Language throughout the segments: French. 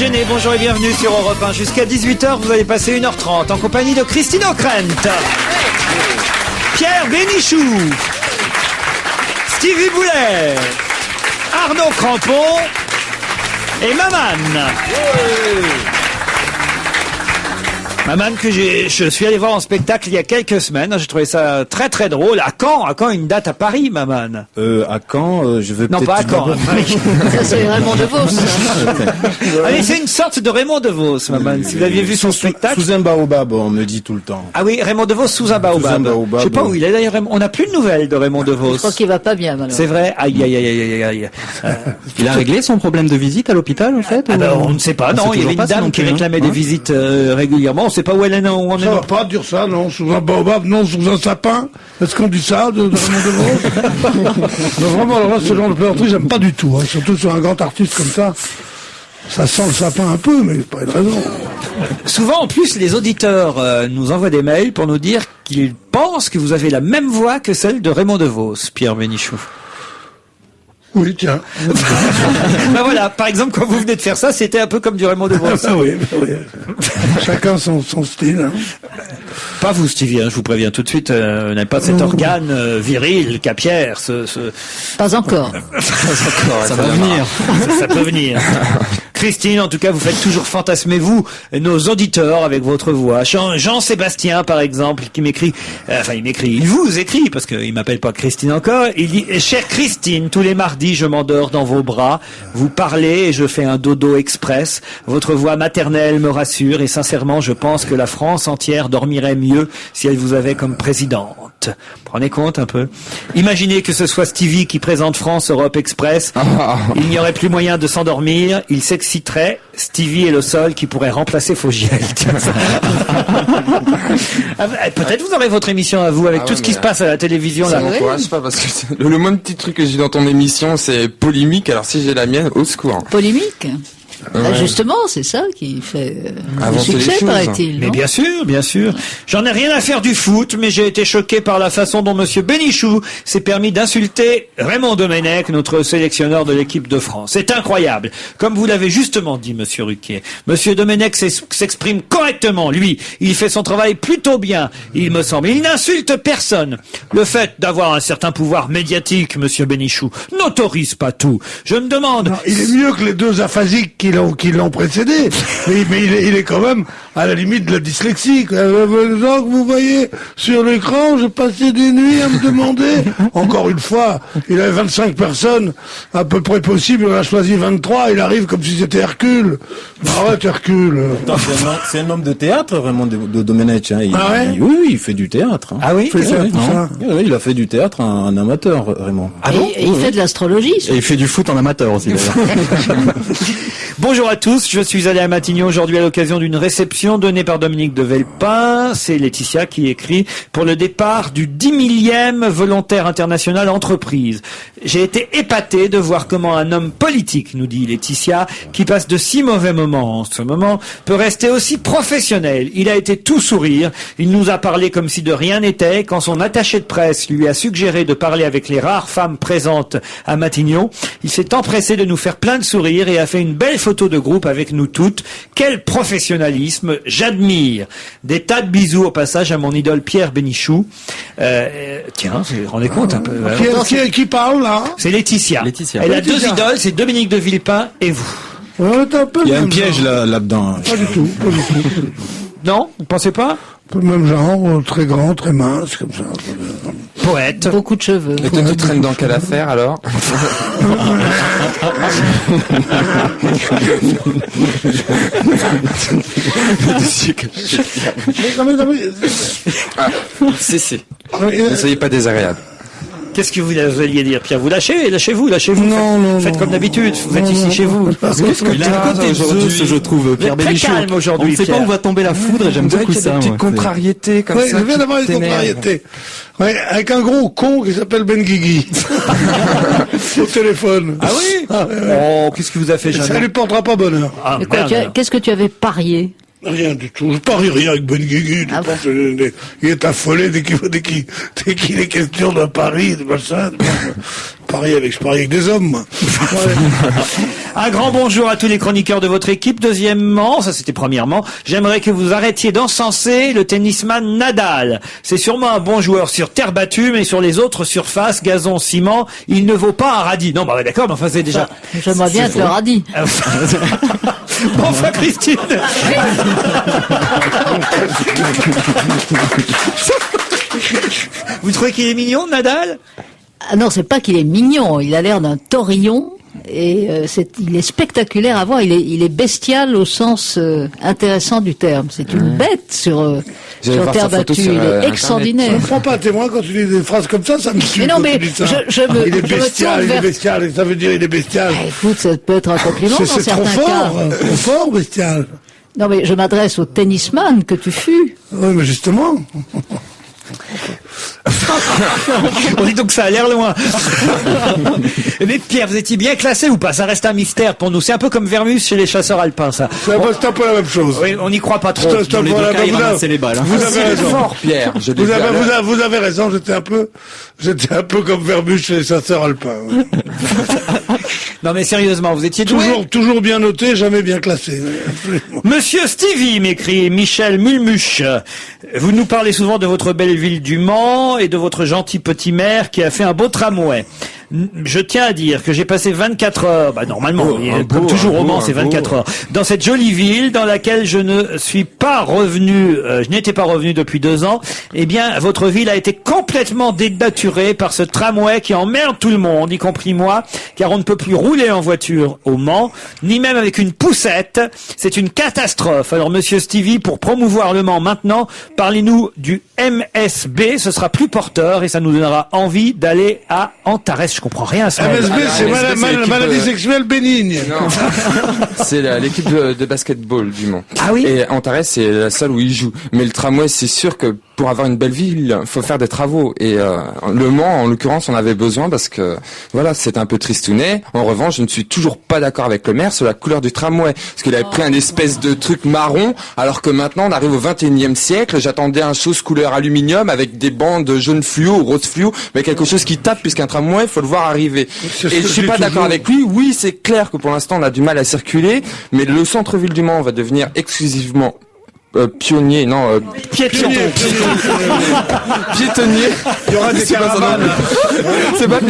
Genet, bonjour et bienvenue sur Europe 1. Jusqu'à 18h, vous allez passer 1h30 en compagnie de Christine O'Krent, Pierre Bénichou, Stevie Boulet, Arnaud Crampon et Maman. Maman que je suis allé voir en spectacle il y a quelques semaines. J'ai trouvé ça très très drôle. À Caen une date à Paris, Maman. À Caen, je veux non, peut-être... pas à Caen, à Paris. Ça, c'est Raymond DeVos. Allez, c'est une sorte de Raymond DeVos, Maman. Si vous aviez vu son spectacle. Sous un baobab, on me dit tout le temps. Ah oui, Raymond DeVos sous un baobab. Sous un baobab, Je sais pas où il est d'ailleurs. On n'a plus de nouvelles de Raymond DeVos. Je crois qu'il va pas bien, malheureusement. C'est vrai. Aïe, aïe, aïe, aïe, aïe. Il a réglé son problème de visite à l'hôpital, en fait? Ah ben, on ne sait pas. Non, il y avait une dame qui réclamait des visites régulièrement. On ne sait pas où elle est. Où on ça va pas dire ça, non, sous un baobab, non, sous un sapin. Est-ce qu'on dit ça de Raymond DeVos? Non, vraiment, alors là, ce genre de plaisanterie, j'aime pas du tout, hein, surtout sur un grand artiste comme ça. Ça sent le sapin un peu, mais pas une raison. Souvent, en plus, les auditeurs nous envoient des mails pour nous dire qu'ils pensent que vous avez la même voix que celle de Raymond DeVos, Pierre Bénichou. Oui, tiens. Ben voilà, par exemple, quand vous venez de faire ça, c'était un peu comme du Raymond DeVos. Ah oui, oui. Chacun son style. Hein. Pas vous, Stevie, hein, je vous préviens tout de suite, n'avez pas cet organe viril qu'a Pierre. Pas encore. Ça va venir. Ça peut venir. Christine, en tout cas, vous faites toujours fantasmer vous, nos auditeurs, avec votre voix. Jean-Sébastien, par exemple, qui m'écrit, il vous écrit, parce qu'il m'appelle pas Christine encore, il dit, chère Christine, tous les mardis, je m'endors dans vos bras, vous parlez et je fais un dodo express, votre voix maternelle me rassure et sincèrement, je pense que la France entière dormirait mieux si elle vous avait comme présidente. Prenez compte un peu. Imaginez que ce soit Stevie qui présente France Europe Express. Il n'y aurait plus moyen de s'endormir. Il s'exciterait. Stevie est le seul qui pourrait remplacer Fogiel. Peut-être vous aurez votre émission à vous avec tout ce qui se passe à la télévision. Ça là. m'encourage pas parce que le moins petit truc que j'ai dans ton émission c'est polémique. Alors si j'ai la mienne, au secours. Polémique. Ouais. Ah, justement, c'est ça qui fait le Avancer les succès, choses. paraît-il. Mais non bien sûr. J'en ai rien à faire du foot, mais j'ai été choqué par la façon dont Monsieur Bénichou s'est permis d'insulter Raymond Domenech, notre sélectionneur de l'équipe de France. C'est incroyable. Comme vous l'avez justement dit, Monsieur Ruquier. Monsieur Domenech s'exprime correctement, lui. Il fait son travail plutôt bien, il me semble. Il n'insulte personne. Le fait d'avoir un certain pouvoir médiatique, Monsieur Bénichou, n'autorise pas tout. Je me demande... Non, il est mieux que les deux aphasiques qui l'ont précédé, mais il est quand même à la limite de la dyslexie. Donc, vous voyez, sur l'écran, j'ai passé des nuits à me demander, encore une fois, il avait 25 personnes, à peu près possible, il en a choisi 23, il arrive comme si c'était Hercule. Arrête, Hercule. Attends, c'est un homme de théâtre, vraiment, de Domenech. Hein. Oui, il fait du théâtre. Hein. Ah oui, Oui, il a fait du théâtre en amateur, Raymond. Ah bon et il fait de l'astrologie. Et il fait du foot en amateur aussi, d'ailleurs. Bonjour à tous, je suis allé à Matignon aujourd'hui à l'occasion d'une réception donnée par Dominique de Villepin. C'est Laetitia qui écrit pour le départ du 10 millième volontaire international entreprise. J'ai été épaté de voir comment un homme politique, nous dit Laetitia, qui passe de si mauvais moments en ce moment, peut rester aussi professionnel. Il a été tout sourire, il nous a parlé comme si de rien n'était. Quand son attaché de presse lui a suggéré de parler avec les rares femmes présentes à Matignon, il s'est empressé de nous faire plein de sourires et a fait une belle photo de groupe avec nous toutes. Quel professionnalisme, j'admire. Des tas de bisous au passage à mon idole Pierre Bénichou. Tiens, vous vous rendez compte un peu. Qui parle, là? C'est Laetitia. Elle a deux idoles, c'est Dominique de Villepin et vous. Il y a un piège là-dedans. Pas du tout. Non, vous pensez pas? Un peu le même genre, très grand, très mince, comme ça. Poète. Beaucoup de cheveux. Et toi tu traînes dans quelle affaire alors? Si. Ne soyez pas désagréable. Qu'est-ce que vous alliez dire, Pierre? Vous lâchez-vous. Non. Faites comme d'habitude, vous êtes ici chez vous. Qu'est-ce que il a un côté Zeus, je trouve, Pierre Très Bénichou. calme aujourd'hui, On ne sait pas Pierre. où va tomber la foudre et j'aime beaucoup ça. Des petites contrariétés comme Oui, ça. je viens d'avoir une contrariété. Ouais, avec un gros con qui s'appelle Ben Guigui. Au téléphone. Ah oui? Oh, qu'est-ce que vous a fait, Ça Jeanne? lui portera pas bonheur. Ah, Et quoi, merde. qu'est-ce que tu avais parié? Rien du tout. Je parie rien avec Ben Guigui. Ah bon. Il est affolé dès qu'il est question d'un pari, de machin. Je parie avec des hommes, moi. Ouais. Un grand bonjour à tous les chroniqueurs de votre équipe. Deuxièmement, ça c'était premièrement, j'aimerais que vous arrêtiez d'encenser le tennisman Nadal. C'est sûrement un bon joueur sur terre battue, mais sur les autres surfaces, gazon, ciment, il ne vaut pas un radis. Non, bah d'accord, mais enfin c'est déjà... J'aimerais bien être le radis. Bon, enfin Christine. Vous trouvez qu'il est mignon, Nadal? Ah non, c'est pas qu'il est mignon, il a l'air d'un taurillon et il est spectaculaire à voir, il est bestial au sens intéressant du terme. C'est une bête sur terre battue, il est extraordinaire. Je ne prends pas à témoin quand tu dis des phrases comme ça me tue. Mais non, quand mais tu dis ça. il est bestial, et ça veut dire il est bestial. Écoute, ça peut être un compliment dans C'est certains trop cas. trop fort, bestial. Non mais je m'adresse au tennisman que tu fus. Oui, mais justement. On dit donc que ça a l'air loin. Mais Pierre, vous étiez bien classé ou pas? Ça reste un mystère pour nous. C'est un peu comme Vermus chez les chasseurs alpins, ça. C'est un peu la même chose. Oui, on n'y croit pas trop. C'est un peu la même chose. les balles. Vous avez raison. Fort, Pierre. Je l'ai Vous vu à l'heure. avez raison, j'étais un peu comme Vermus chez les chasseurs alpins. Oui. Non mais sérieusement, vous étiez doué. Toujours bien noté, jamais bien classé. Absolument. Monsieur Stevie, m'écrit Michel Mulmuche, vous nous parlez souvent de votre belle ville du Mans et de votre gentil petit maire qui a fait un beau tramway. Je tiens à dire que j'ai passé 24 heures, normalement, comme toujours au Mans, c'est 24 heures, dans cette jolie ville dans laquelle je ne suis pas revenu, je n'étais pas revenu depuis 2 ans. Eh bien, votre ville a été complètement dénaturée par ce tramway qui emmerde tout le monde, y compris moi, car on ne peut plus rouler en voiture au Mans, ni même avec une poussette. C'est une catastrophe. Alors, monsieur Stevie, pour promouvoir le Mans maintenant, parlez-nous du MSB, ce sera plus porteur et ça nous donnera envie d'aller à Antares. Je comprends rien à ça. MSB, c'est maladie sexuelle bénigne. Non. C'est l'équipe de basketball du Mans. Ah oui? Et Antares, c'est la salle où ils jouent. Mais le tramway, c'est sûr que pour avoir une belle ville, faut faire des travaux. Et le Mans, en l'occurrence, on avait besoin parce que voilà, c'est un peu tristounet. En revanche, je ne suis toujours pas d'accord avec le maire sur la couleur du tramway, parce qu'il avait pris un espèce de truc marron, alors que maintenant on arrive au 21e siècle. J'attendais un chose couleur aluminium avec des bandes jaune fluo ou rose fluo, mais quelque chose qui tape, puisqu'un tramway, faut le voir arriver. Et je suis pas d'accord avec lui. Oui, c'est clair que pour l'instant on a du mal à circuler, mais le centre-ville du Mans va devenir exclusivement pionnier, non, piétonnier. Il y aura des caravanes. C'est pas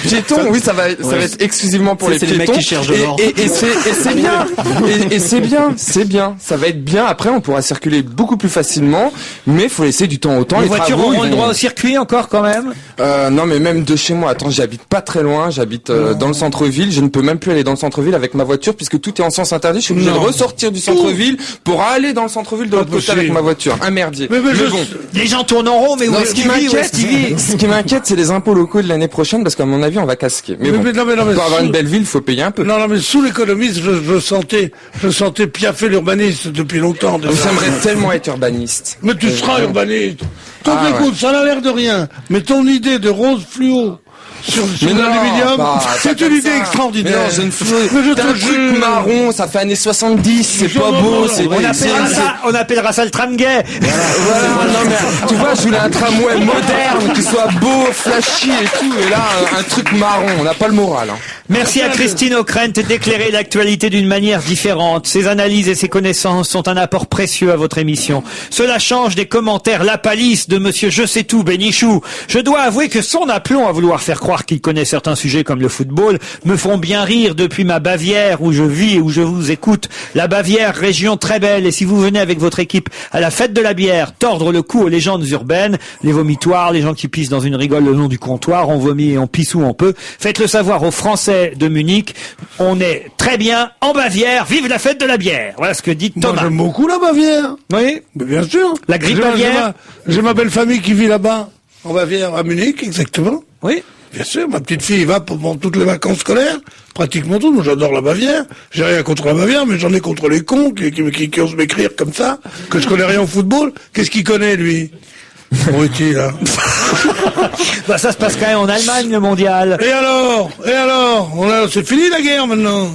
piéton, oui, ça va être exclusivement pour les piétons. Les mecs qui cherchent de l'or. Et c'est bien. Et c'est bien. Ça va être bien. Après, on pourra circuler beaucoup plus facilement, mais faut laisser du temps au temps. Les voitures auront le droit au circuit encore quand même? Non, mais même de chez moi. Attends, j'habite pas très loin. J'habite dans le centre-ville. Je ne peux même plus aller dans le centre-ville avec ma voiture puisque tout est en sens interdit. Je suis obligé de ressortir du centre-ville pour aller dans le centre-ville de l'autre côté avec ma voiture. Un merdier. Mais bon. Les gens tournent en rond, mais Ce qui m'inquiète, c'est les impôts locaux de l'année prochaine, parce qu'à mon avis, on va casquer. Mais bon, pour avoir une belle ville, faut payer un peu. Non, mais sous l'économiste, je sentais piaffer l'urbaniste depuis longtemps. J'aimerais tellement être urbaniste. Mais tu seras urbaniste. Donc écoute, ça n'a l'air de rien. Mais ton idée de rose fluo sur l'aluminium, c'est une idée extraordinaire. Mais non, je ne fais un truc marron, ça fait années 70, c'est pas beau, on appellera ça le tram gay. Voilà, non, mais, tu vois, je voulais un tramway moderne, qui soit beau, flashy et tout, et là, un truc marron, on n'a pas le moral, hein. Merci à Christine O'Krent d'éclairer l'actualité d'une manière différente. Ses analyses et ses connaissances sont un apport précieux à votre émission. Cela change des commentaires lapalistes de monsieur Je sais tout Bénichou. Je dois avouer que son aplomb à vouloir faire croire qu'il connaît certains sujets comme le football me font bien rire depuis ma Bavière où je vis et où je vous écoute. La Bavière, région très belle, et si vous venez avec votre équipe à la fête de la bière tordre le cou aux légendes urbaines, les vomitoires, les gens qui pissent dans une rigole le long du comptoir, on vomit et on pisse où on peut, faites-le savoir aux Français de Munich, on est très bien en Bavière, vive la fête de la bière. Voilà ce que dit Thomas. Moi, j'aime beaucoup la Bavière. Oui, mais bien sûr. La grippe Bavière. J'ai ma belle famille qui vit là-bas, en Bavière, à Munich, exactement. Oui. Bien sûr, ma petite fille y va pendant toutes les vacances scolaires, pratiquement tout. Moi, j'adore la Bavière. J'ai rien contre la Bavière, mais j'en ai contre les cons qui osent m'écrire comme ça, que je connais rien au football. Qu'est-ce qu'il connaît, lui? Où est-il, là? Bah, ça se passe quand même en Allemagne, le mondial. Et alors? C'est fini la guerre maintenant.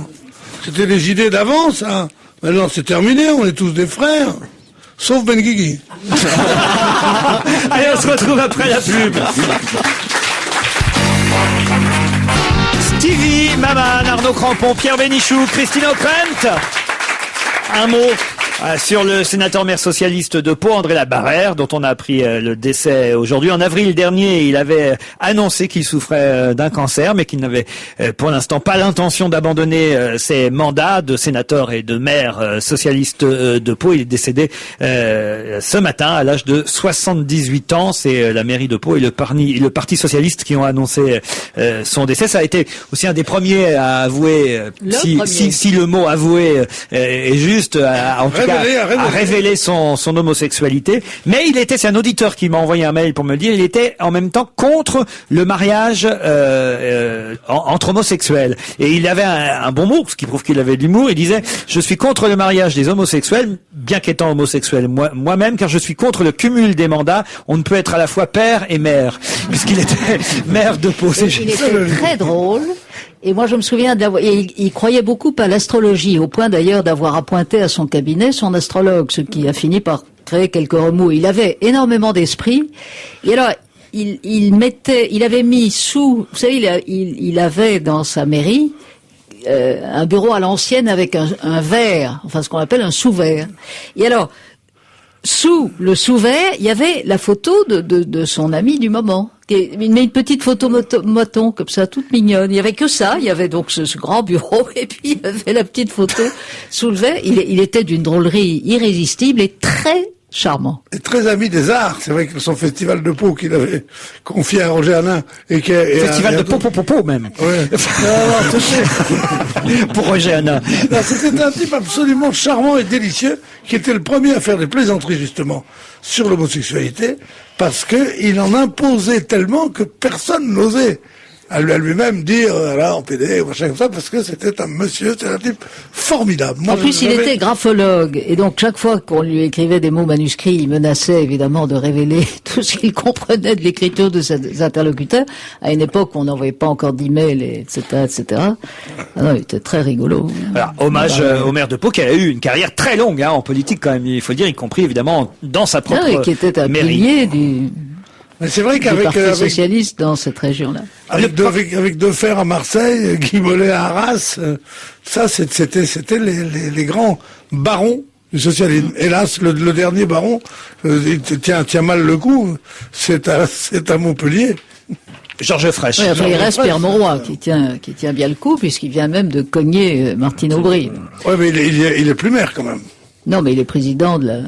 C'était des idées d'avance, hein. Maintenant c'est terminé, on est tous des frères. Sauf Ben Guigui. Allez, on se retrouve après la pub. Stevie Sylvie Maman, Arnaud Crampon, Pierre Bénichou, Christine O'Krent. Un mot sur le sénateur maire socialiste de Pau, André Labarrère, dont on a appris le décès aujourd'hui. En avril dernier, il avait annoncé qu'il souffrait d'un cancer, mais qu'il n'avait pour l'instant pas l'intention d'abandonner ses mandats de sénateur et de maire socialiste de Pau. Il est décédé ce matin à l'âge de 78 ans. C'est la mairie de Pau et le Parti socialiste qui ont annoncé son décès. Ça a été aussi un des premiers à avouer, si le mot avouer est juste, en tout cas, à révéler son homosexualité. Mais c'est un auditeur qui m'a envoyé un mail pour me le dire, il était en même temps contre le mariage entre homosexuels. Et il avait un bon mot, ce qui prouve qu'il avait de l'humour. Il disait, je suis contre le mariage des homosexuels, bien qu'étant homosexuel moi-même, car je suis contre le cumul des mandats. On ne peut être à la fois père et mère, puisqu'il était maire de Pau. Il était très drôle. Et moi, je me souviens il croyait beaucoup à l'astrologie, au point d'ailleurs d'avoir appointé à son cabinet son astrologue, ce qui a fini par créer quelques remous. Il avait énormément d'esprit. Et alors, il avait mis vous savez, il avait dans sa mairie, un bureau à l'ancienne avec un verre, enfin ce qu'on appelle un sous-verre. Et alors, sous le sous-verre, il y avait la photo de son ami du moment. Il met une petite photo moton, comme ça, toute mignonne. Il y avait que ça. Il y avait donc ce grand bureau, et puis il y avait la petite photo sous le verre. Il était d'une drôlerie irrésistible et très charmant. Et très ami des arts. C'est vrai que son festival de Pau qu'il avait confié à Roger Hanin festival de Pau même. Ouais. Pour Roger Hanin. C'était un type absolument charmant et délicieux qui était le premier à faire des plaisanteries justement sur l'homosexualité parce que il en imposait tellement que personne n'osait à lui-même dire en PD ou machin comme ça parce que c'était un type formidable. En plus, il était graphologue et donc chaque fois qu'on lui écrivait des mots manuscrits, il menaçait évidemment de révéler tout ce qu'il comprenait de l'écriture de ses interlocuteurs. À une époque où on n'envoyait pas encore d'emails, etc., etc. Ah non, il était très rigolo. Alors, hommage au maire de Pau qui a eu une carrière très longue en politique quand même. Il faut le dire, y compris évidemment dans sa propre qui était un mairie. pilier du. Mais c'est vrai qu'avec Parti socialiste dans cette région-là. Avec Defer à Marseille, Guy Mollet à Arras, ça c'était les grands barons du socialisme. Hélas, le dernier baron il tient mal le coup. C'est à Montpellier. Georges Frêche. Oui, enfin, il reste Pierre Mauroy qui tient bien le coup puisqu'il vient même de cogner Martine Aubry. Ouais, mais il est plus maire quand même. Non, mais il est président de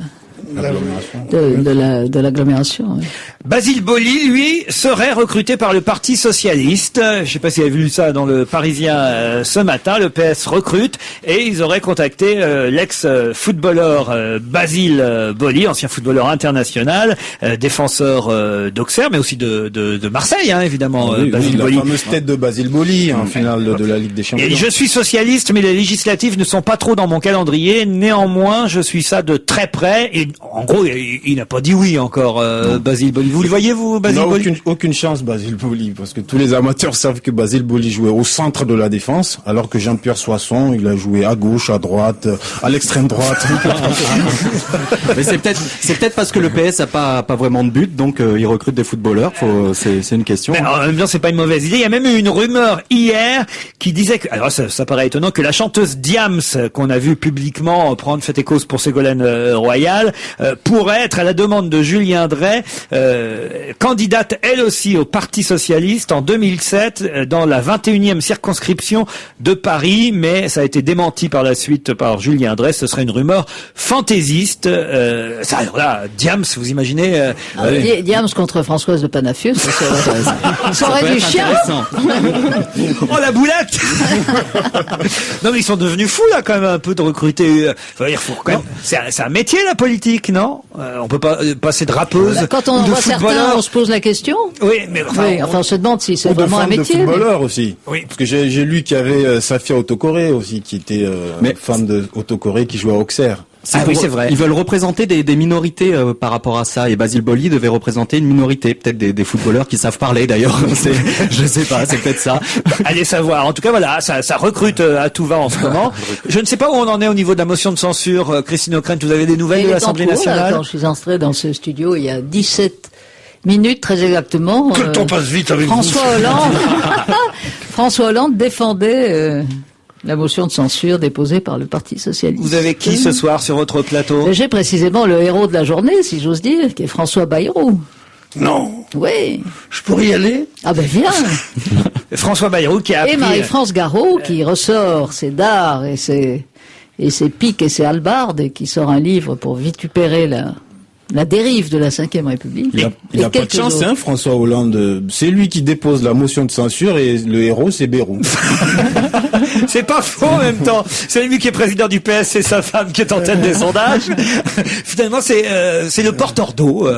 l'agglomération. Oui. Basile Boli, lui, serait recruté par le Parti socialiste. Je ne sais pas si vous avez vu ça dans le Parisien ce matin. Le PS recrute et ils auraient contacté l'ex-footballeur Basile Boli, ancien footballeur international, défenseur d'Auxerre, mais aussi de Marseille, évidemment. Basile Boli. La fameuse tête de Basile Boli en finale de la Ligue des Champions. Et je suis socialiste, mais les législatives ne sont pas trop dans mon calendrier. Néanmoins, je suis ça de très près. Et en gros, il n'a pas dit oui encore, Basile Boli. Vous le voyez, vous, Basile Boli? Aucune chance, Basile Boli, parce que tous les amateurs savent que Basile Boli jouait au centre de la défense, alors que Jean-Pierre Soisson, il a joué à gauche, à droite, à l'extrême droite. Mais c'est peut-être parce que le PS a pas vraiment de but, donc il recrute des footballeurs. C'est une question. Mais en même temps, c'est pas une mauvaise idée. Il y a même eu une rumeur hier qui disait que, alors ça paraît étonnant, que la chanteuse Diams, qu'on a vu publiquement prendre fait et cause pour Ségolène Royal, pourrait être à la demande de Julien Drey candidate elle aussi au Parti socialiste en 2007 dans la 21e circonscription de Paris, mais ça a été démenti par la suite par Julien Drey. Ce serait une rumeur fantaisiste. Alors là, Diams, vous imaginez Diams contre Françoise de Panafieux, ça aurait du chien. Oh la boulette. Non mais ils sont devenus fous là quand même un peu de recruter. C'est un métier la politique, non? On peut pas passer de rappeuse. Quand on voit certains, on se pose la question. Oui, mais on se demande si c'est vraiment un métier. De footballeur aussi. Oui. Parce que j'ai lu qu'il y avait Safia Autocoré aussi, qui était femme de Autocoré qui jouait à Auxerre. Oui, c'est vrai. Ils veulent représenter des minorités par rapport à ça. Et Basile Boli devait représenter une minorité, peut-être des footballeurs qui savent parler d'ailleurs. Je sais pas, c'est peut-être ça. Allez savoir. En tout cas, voilà, ça recrute à tout va en ce moment. Je ne sais pas où on en est au niveau de la motion de censure. Christine O'Krent, vous avez des nouvelles de l'Assemblée nationale? Quand je suis entré dans ce studio, il y a 17 minutes très exactement. Que le temps passe vite avec François vous. Hollande. François Hollande défendait la motion de censure déposée par le Parti socialiste. Vous avez qui ce soir sur votre plateau? J'ai précisément le héros de la journée, si j'ose dire, qui est François Bayrou. Non. Oui. Je pourrais y aller? Ah ben viens. François Bayrou qui a appris... Et Marie-France Garot qui ressort ses dards et ses piques et ses hallebardes et qui sort un livre pour vitupérer la dérive de la Ve République. Il a pas de chance, hein, François Hollande. C'est lui qui dépose la motion de censure et le héros, c'est Bayrou. C'est pas faux en même temps. C'est lui qui est président du PS, c'est sa femme qui est en tête des sondages. Finalement, c'est le porteur d'eau,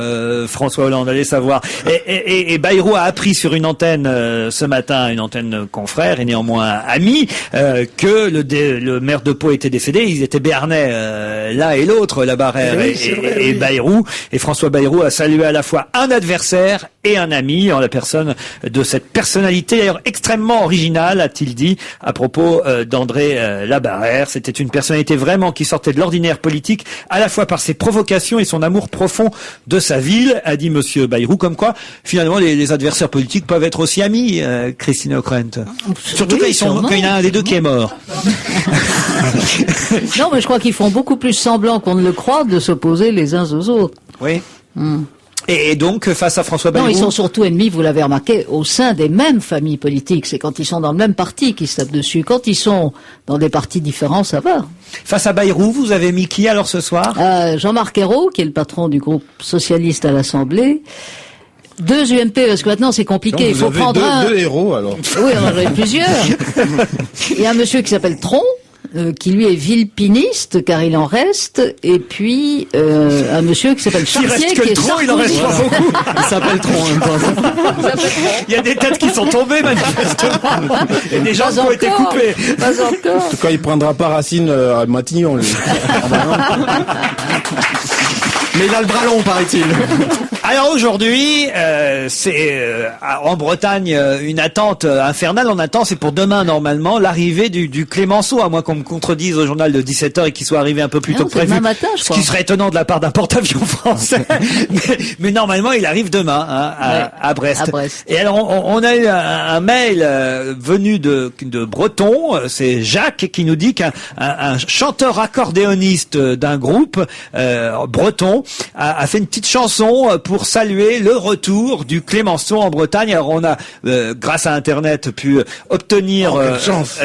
François Hollande, allez savoir. Et Bayrou a appris sur une antenne ce matin, une antenne confrère et néanmoins amie, que le maire de Pau était décédé. Ils étaient béarnais, l'un et l'autre, la Barrère et Bayrou. Et François Bayrou a salué à la fois un adversaire et un ami en la personne de cette personnalité d'ailleurs extrêmement originale, a-t-il dit à propos d'André Labarrère. C'était une personnalité vraiment qui sortait de l'ordinaire politique, à la fois par ses provocations et son amour profond de sa ville, a dit Monsieur Bayrou, comme quoi finalement les adversaires politiques peuvent être aussi amis, Christine Ockrent. Surtout oui, quand il y en a un des deux qui est mort. Non, mais je crois qu'ils font beaucoup plus semblant qu'on ne le croit de s'opposer les uns aux autres. Oui. Et donc, face à François Bayrou... Non, ils sont surtout ennemis, vous l'avez remarqué, au sein des mêmes familles politiques. C'est quand ils sont dans le même parti qu'ils se tapent dessus. Quand ils sont dans des partis différents, ça va. Face à Bayrou, vous avez mis qui alors ce soir? Jean-Marc Ayrault, qui est le patron du groupe socialiste à l'Assemblée. 2 UMP, parce que maintenant c'est compliqué. Donc, il faut prendre deux héros alors. Oui, on en avait plusieurs. Il y a un monsieur qui s'appelle Tron, qui lui est villepiniste, car il en reste, et puis un monsieur qui s'appelle Chartier, reste que qui est Tron, il en reste pas beaucoup. Il s'appelle Tron en même temps. Il y a des têtes qui sont tombées manifestement. Et des gens qui ont été coupés. Pas encore. En tout cas, il prendra pas Racine à Matignon, lui. Mais il a le bras long, paraît-il. Alors aujourd'hui, c'est en Bretagne une attente infernale. On attend, c'est pour demain normalement, l'arrivée du Clémenceau, à moins qu'on me contredise au journal de 17h et qu'il soit arrivé un peu plus tôt que prévu. Demain matin, je crois. Ce qui serait étonnant de la part d'un porte-avions français. mais normalement, il arrive demain à Brest. À Brest. Et alors, on a eu un mail venu de Breton. C'est Jacques qui nous dit qu'un chanteur accordéoniste d'un groupe breton a fait une petite chanson pour saluer le retour du Clémenceau en Bretagne. Alors on a, grâce à Internet, pu obtenir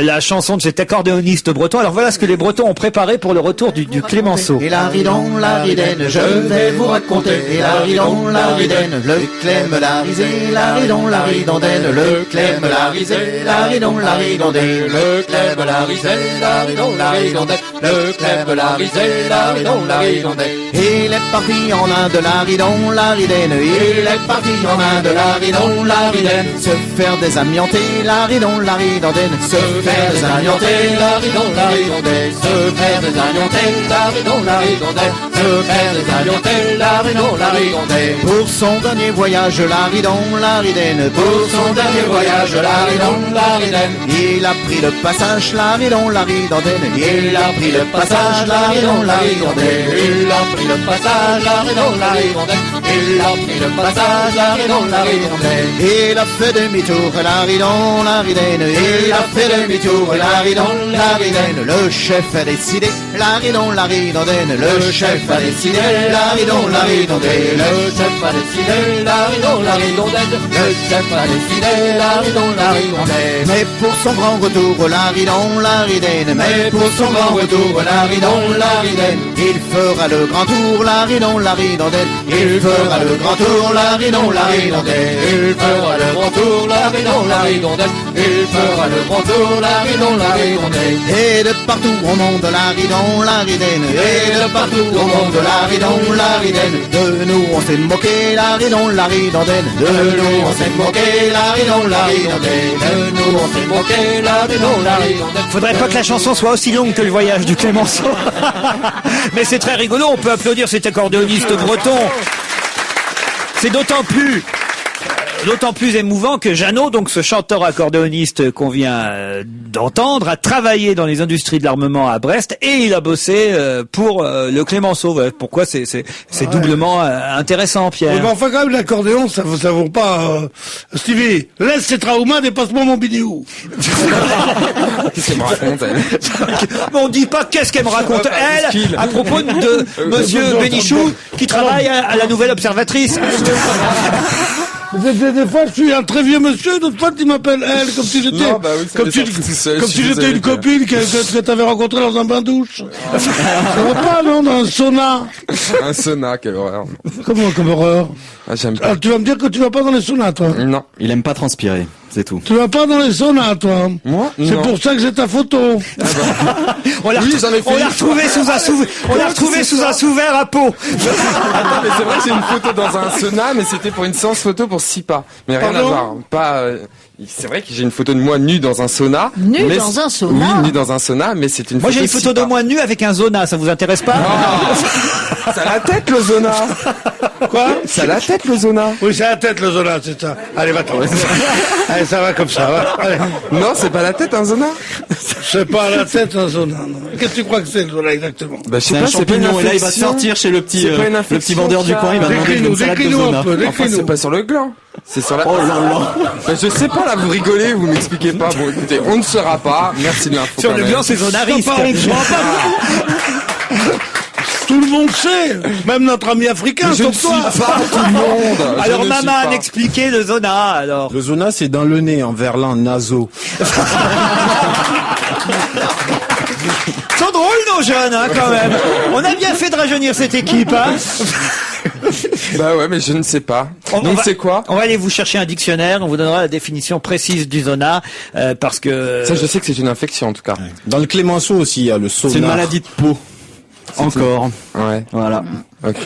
la chanson de cet accordéoniste breton. Alors voilà ce que les Bretons ont préparé pour le retour du Clémenceau. Et la ridon, la ridaine, je vais vous raconter. Et la ridon, la ridaine, le clem, la risée, la ridon, la ridondaine, le clem, la risée, la ridon, la ridondaine, le clem, la risée, la ridon, la ridondaine, le clem, la risée, la ridon, la ridondaine. Il est parti en Inde, la ridon, la ridaine. Il est parti en Inde, la ridon, la ridaine. Se faire désamianter, la ridon, la ridondaine. Se faire désamianter, la ridon, la ridondaine. Se faire désamianter, la ridon, la ridondaine. Se faire désamianter, la ridon, la ridondaine. Pour son dernier voyage, la ridon, la ridaine. Pour son dernier voyage, la ridon, la ridaine. Il a pris le passage, la ridon, la ridondaine. Il a pris le passage, la ridon, la ridondaine. Il a pris le passage, la ridon, la ridondaine. Il a pris le passage, la ridon, la ridondaine. Il a fait demi-tour, la ridon, la ridaine. Il a fait demi-tour, la ridon, la ridaine. Le chef a décidé, la ridon, la ridondaine. Le chef a décidé, la ridon, la ridondaine. Le chef a décidé, la ridon, la ridondaine. Le chef a décidé, la ridon, la ridondaine. Mais pour son grand retour, la ridon, la ridaine. Mais pour son grand retour, la ridon, la ridaine. Il fera le grand tour, la ridon, la ridondaine. Il fera le grand tour, la ridon, la ridondaine. Il fera le grand tour, la ridon, la ridondaine. Il fera le grand tour, la ridon, la ridondaine. Et de partout au monde, la ridon, la ridaine. Et de partout au monde, la ridon, la ridaine. De nous on s'est moqué, la ridon, la ridondaine. De nous on s'est moqué, la ridon, la ridondaine. De nous on s'est moqué, la ridon, la ridondaine. Faudrait pas que la chanson soit aussi longue que le voyage du Clémenceau. Mais c'est très rigolo, on peut applaudir cet accordéoniste breton. C'est d'autant plus d'autant plus émouvant que Jeannot, donc ce chanteur accordéoniste qu'on vient d'entendre, a travaillé dans les industries de l'armement à Brest et il a bossé pour le Clémenceau. Voilà pourquoi c'est doublement intéressant, Pierre. Oui, mais enfin, quand même, l'accordéon, ça vaut pas... Stevie, laisse ces traumas, dépasse-moi mon bidou. Qu'est-ce qu'elle me raconte, elle? Mais on dit pas qu'est-ce qu'elle me raconte, elle, à propos de monsieur Bénichou, qui travaille à la Nouvelle Observatrice. Des fois, je suis un très vieux monsieur, d'autres fois, tu m'appelles elle, comme si j'étais, Non, bah oui, ça comme fait sortir tout seul, comme je si suis j'étais désolé, une Pierre. copine que t'avais rencontrée dans un bain-douche. Ça va pas, non, dans un sauna. Un sauna, quelle horreur. Comment, comme horreur? Ah, j'aime pas. Alors, tu vas me dire que tu vas pas dans les saunas, toi? Non. Il aime pas transpirer, c'est tout. Tu vas pas dans les saunas, toi? Moi? C'est Non. pour ça que j'ai ta photo. On l'a retrouvé sous un sous-verre à peau. Attends, mais c'est vrai que j'ai une photo dans un sauna, mais c'était pour une séance photo pour 6 pas. Mais rien à Pardon voir. Pas, c'est vrai que j'ai une photo de moi nu dans un sauna. Nu mais dans un sauna? Oui, nu dans un sauna, mais c'est une Moi photo j'ai une photo de moi nu avec un zona, ça vous intéresse pas? Ça a la tête, le zona. Quoi? Ça a la tête, le zona. Oui, c'est la tête, le sauna, c'est ça. Allez, va-t'en. Allez, ça va comme ça, va. Allez. Non, c'est pas la tête, un zona. C'est pas la tête, un sauna, non. Qu'est-ce que tu crois que c'est, le sauna, exactement? Bah, je sais C'est un pas, c'est pas une champignon, et là il va infection. sortir chez le petit, C'est pas une le infection, petit vendeur du ça. coin, il va demander une salade de Décris-nous zona. un peu, Enfin, décris-nous. c'est pas sur le gland. C'est sur la... Oh là là. Bah, je sais pas, là, vous rigolez, vous m'expliquez pas. Bon, écoutez, on ne saura pas. Merci de l'info. Sur quand le même. gland, c'est zonariste. On ne saura pas. Tout le monde sait, même notre ami africain, Mais je ne sauf suis toi. pas tout le monde. Alors Je ne suis maman, pas. expliquez le zona, alors. Le zona, c'est dans le nez, en verlan nasaux. Ils sont drôles nos jeunes, hein, quand même. On a bien fait de rajeunir cette équipe, hein. Bah ouais, mais je ne sais pas. On Donc va- c'est quoi? On va aller vous chercher un dictionnaire, on vous donnera la définition précise du zona, parce que... Ça, je sais que c'est une infection, en tout cas. Dans le Clémenceau aussi, il y a le sonar. C'est une maladie de peau. Encore. Ouais. Voilà. Ok.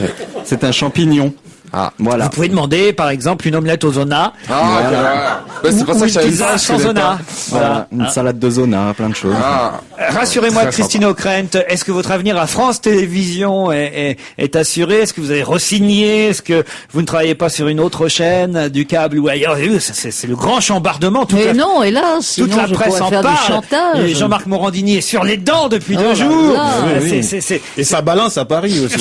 C'est un champignon. Ah. Voilà. Vous pouvez demander, par exemple, une omelette au zona. Ah, quelle horreur. Bah, c'est pour ça ou que une j'avais pizza pas, sans zona. Voilà. Une salade de zona, plein de choses. Ah. Rassurez-moi, Très Christine O'Krent, est-ce que votre avenir à France Télévisions est assuré? Est-ce que vous avez re-signé? Est-ce que vous ne travaillez pas sur une autre chaîne, du câble ou ailleurs? C'est le grand chambardement. Mais non, hélas, Toute sinon la je presse pourrais en faire du parle. chantage. Et Jean-Marc Morandini est sur les dents depuis Oh 2 là jours. là. Oui, oui. C'est- Et ça balance à Paris aussi.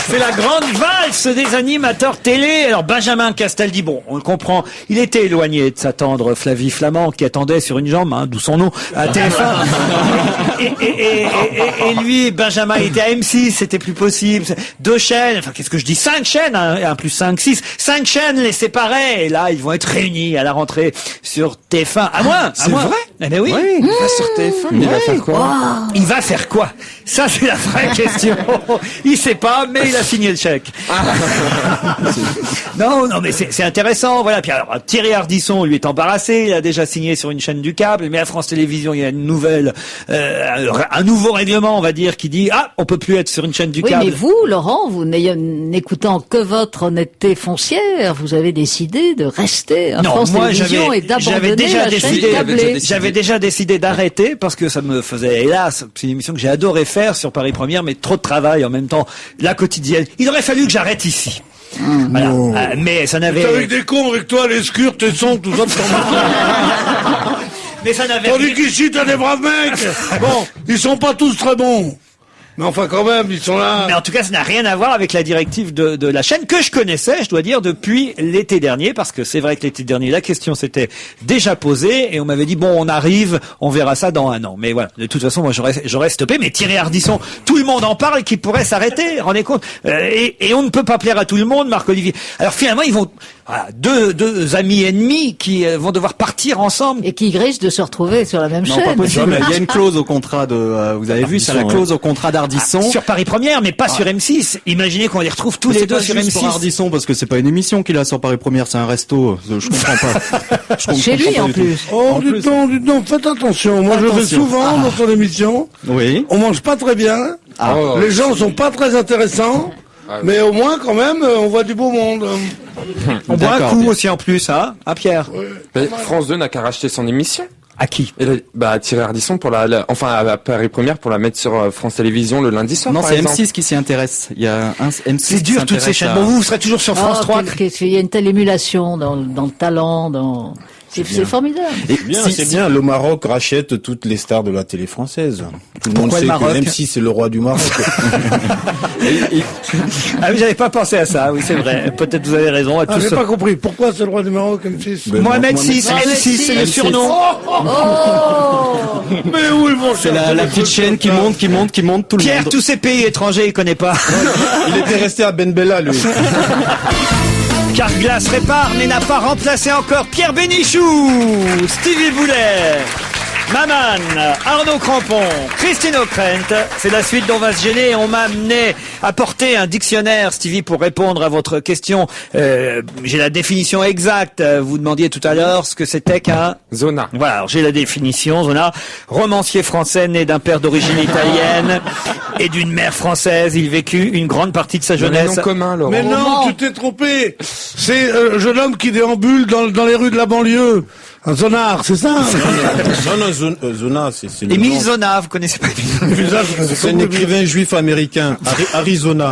C'est la grande valse des animateurs télé. Alors Benjamin Castaldi, bon, on le comprend, il était éloigné de sa tendre Flavie Flamand qui attendait sur une jambe, hein, d'où son nom, à TF1. Et lui, Benjamin était à M6, c'était plus possible. 2 chaînes, enfin qu'est-ce que je dis, 5 chaînes, hein, 1 plus 5, 6. 5 chaînes les séparaient. Et là, ils vont être réunis à la rentrée sur TF1. À moins, C'est vrai? vrai? Eh ben oui. Il va sur TF1, mais il va faire quoi? Il va faire quoi? Ça, c'est la vraie question. Il sait pas, mais il a signé le chèque. Non, mais c'est intéressant, voilà. Puis alors, Thierry Ardisson, lui, est embarrassé. Il a déjà signé sur une chaîne du câble, mais à France Télévisions, il y a une nouvelle, un nouveau règlement, on va dire, qui dit on peut plus être sur une chaîne du Oui, câble. mais vous, Laurent, vous n'écoutant que votre honnêteté foncière, vous avez décidé de rester à Non, France moi Télévisions et j'avais d'abandonner déjà la chaîne décidé, câblée. j'avais déjà décidé d'arrêter parce que ça me faisait, hélas, c'est une émission que j'ai adoré faire sur Paris Première, mais trop de travail en même temps, la quotidienne. Il aurait fallu que j'arrête ici. Voilà. Mais ça T'es n'avait, avec des cons avec toi, les scurs, tes sons, tout ça, mais ça n'avait tandis qu'ici, t'as des braves mecs. Bon, ils sont pas tous très bons. Mais enfin, quand même, ils sont là. Mais en tout cas, ça n'a rien à voir avec la directive de la chaîne que je connaissais, je dois dire, depuis l'été dernier, parce que c'est vrai que l'été dernier, la question s'était déjà posée et on m'avait dit bon, on arrive, on verra ça dans 1 an. Mais voilà, de toute façon, moi, j'aurais stoppé. Mais Thierry Ardisson, tout le monde en parle, qu'il pourrait s'arrêter. Rendez compte. Et on ne peut pas plaire à tout le monde, Marc-Olivier. Alors finalement, ils vont, voilà, deux amis ennemis qui vont devoir partir ensemble. Et qui risquent de se retrouver sur la même Non, chaîne. pas possible. Il y a une clause au contrat de, vous avez vu, c'est la Ardisson, clause au contrat d'Ardisson. Sur Paris Première, mais pas sur M6. Imaginez qu'on les retrouve tous Mais les c'est deux pas sur juste M6. pour Ardisson parce que c'est pas une émission qu'il a sur Paris Première, c'est un resto. Je comprends pas. Chez lui, en plus. Oh, dites donc, faites attention. Moi, je le fais Attention. souvent dans ton émission. Oui. On mange pas très bien. Oh, Les gens sont pas très intéressants. Mais au moins, quand même, on voit du beau monde. On boit un D'accord. coup aussi en plus, hein, Pierre. mais France 2 n'a qu'à racheter son émission. À qui? À Thierry Ardisson pour à Paris Première pour la mettre sur France Télévisions le lundi soir. Non, par c'est exemple. M6 qui s'y intéresse. Il y a un M6. C'est dur toutes ces chaînes. Bon, vous serez toujours sur France 3. Il y a une telle émulation dans le talent, c'est formidable. C'est bien. Le Maroc rachète toutes les stars de la télé française. Tout le monde Pourquoi sait le Maroc? que M6 c'est le roi du Maroc. Ah oui, j'avais pas pensé à ça. Oui, c'est vrai. Peut-être vous avez raison. Ah, j'ai pas compris. Pourquoi c'est le roi du Maroc, M6? Mohamed VI, M6, c'est le surnom. Mais oui, mon C'est la petite chaîne qui monte tout le Pierre, monde. tous ces pays étrangers, il connaît pas. Il était resté à Ben Bella, lui. Carglass répare mais n'a pas remplacé encore Pierre Bénichou, Stevie Boulet, Maman, Arnaud Crampon, Christine O'Krent. C'est la suite dont on va se gêner. On m'a amené à porter un dictionnaire, Stevie, pour répondre à votre question. J'ai la définition exacte. Vous demandiez tout à l'heure ce que c'était qu'un... Zona. Voilà, alors j'ai la définition. Zona, romancier français né d'un père d'origine italienne et d'une mère française. Il vécut une grande partie de sa Le jeunesse. nom commun, Laurent. Mais non, tu t'es trompé. C'est un jeune homme qui déambule dans les rues de la banlieue. Un zonard, c'est ça? Zona, c'est le Émile nom. Zona, vous connaissez pas C'est un écrivain juif américain, Arizona.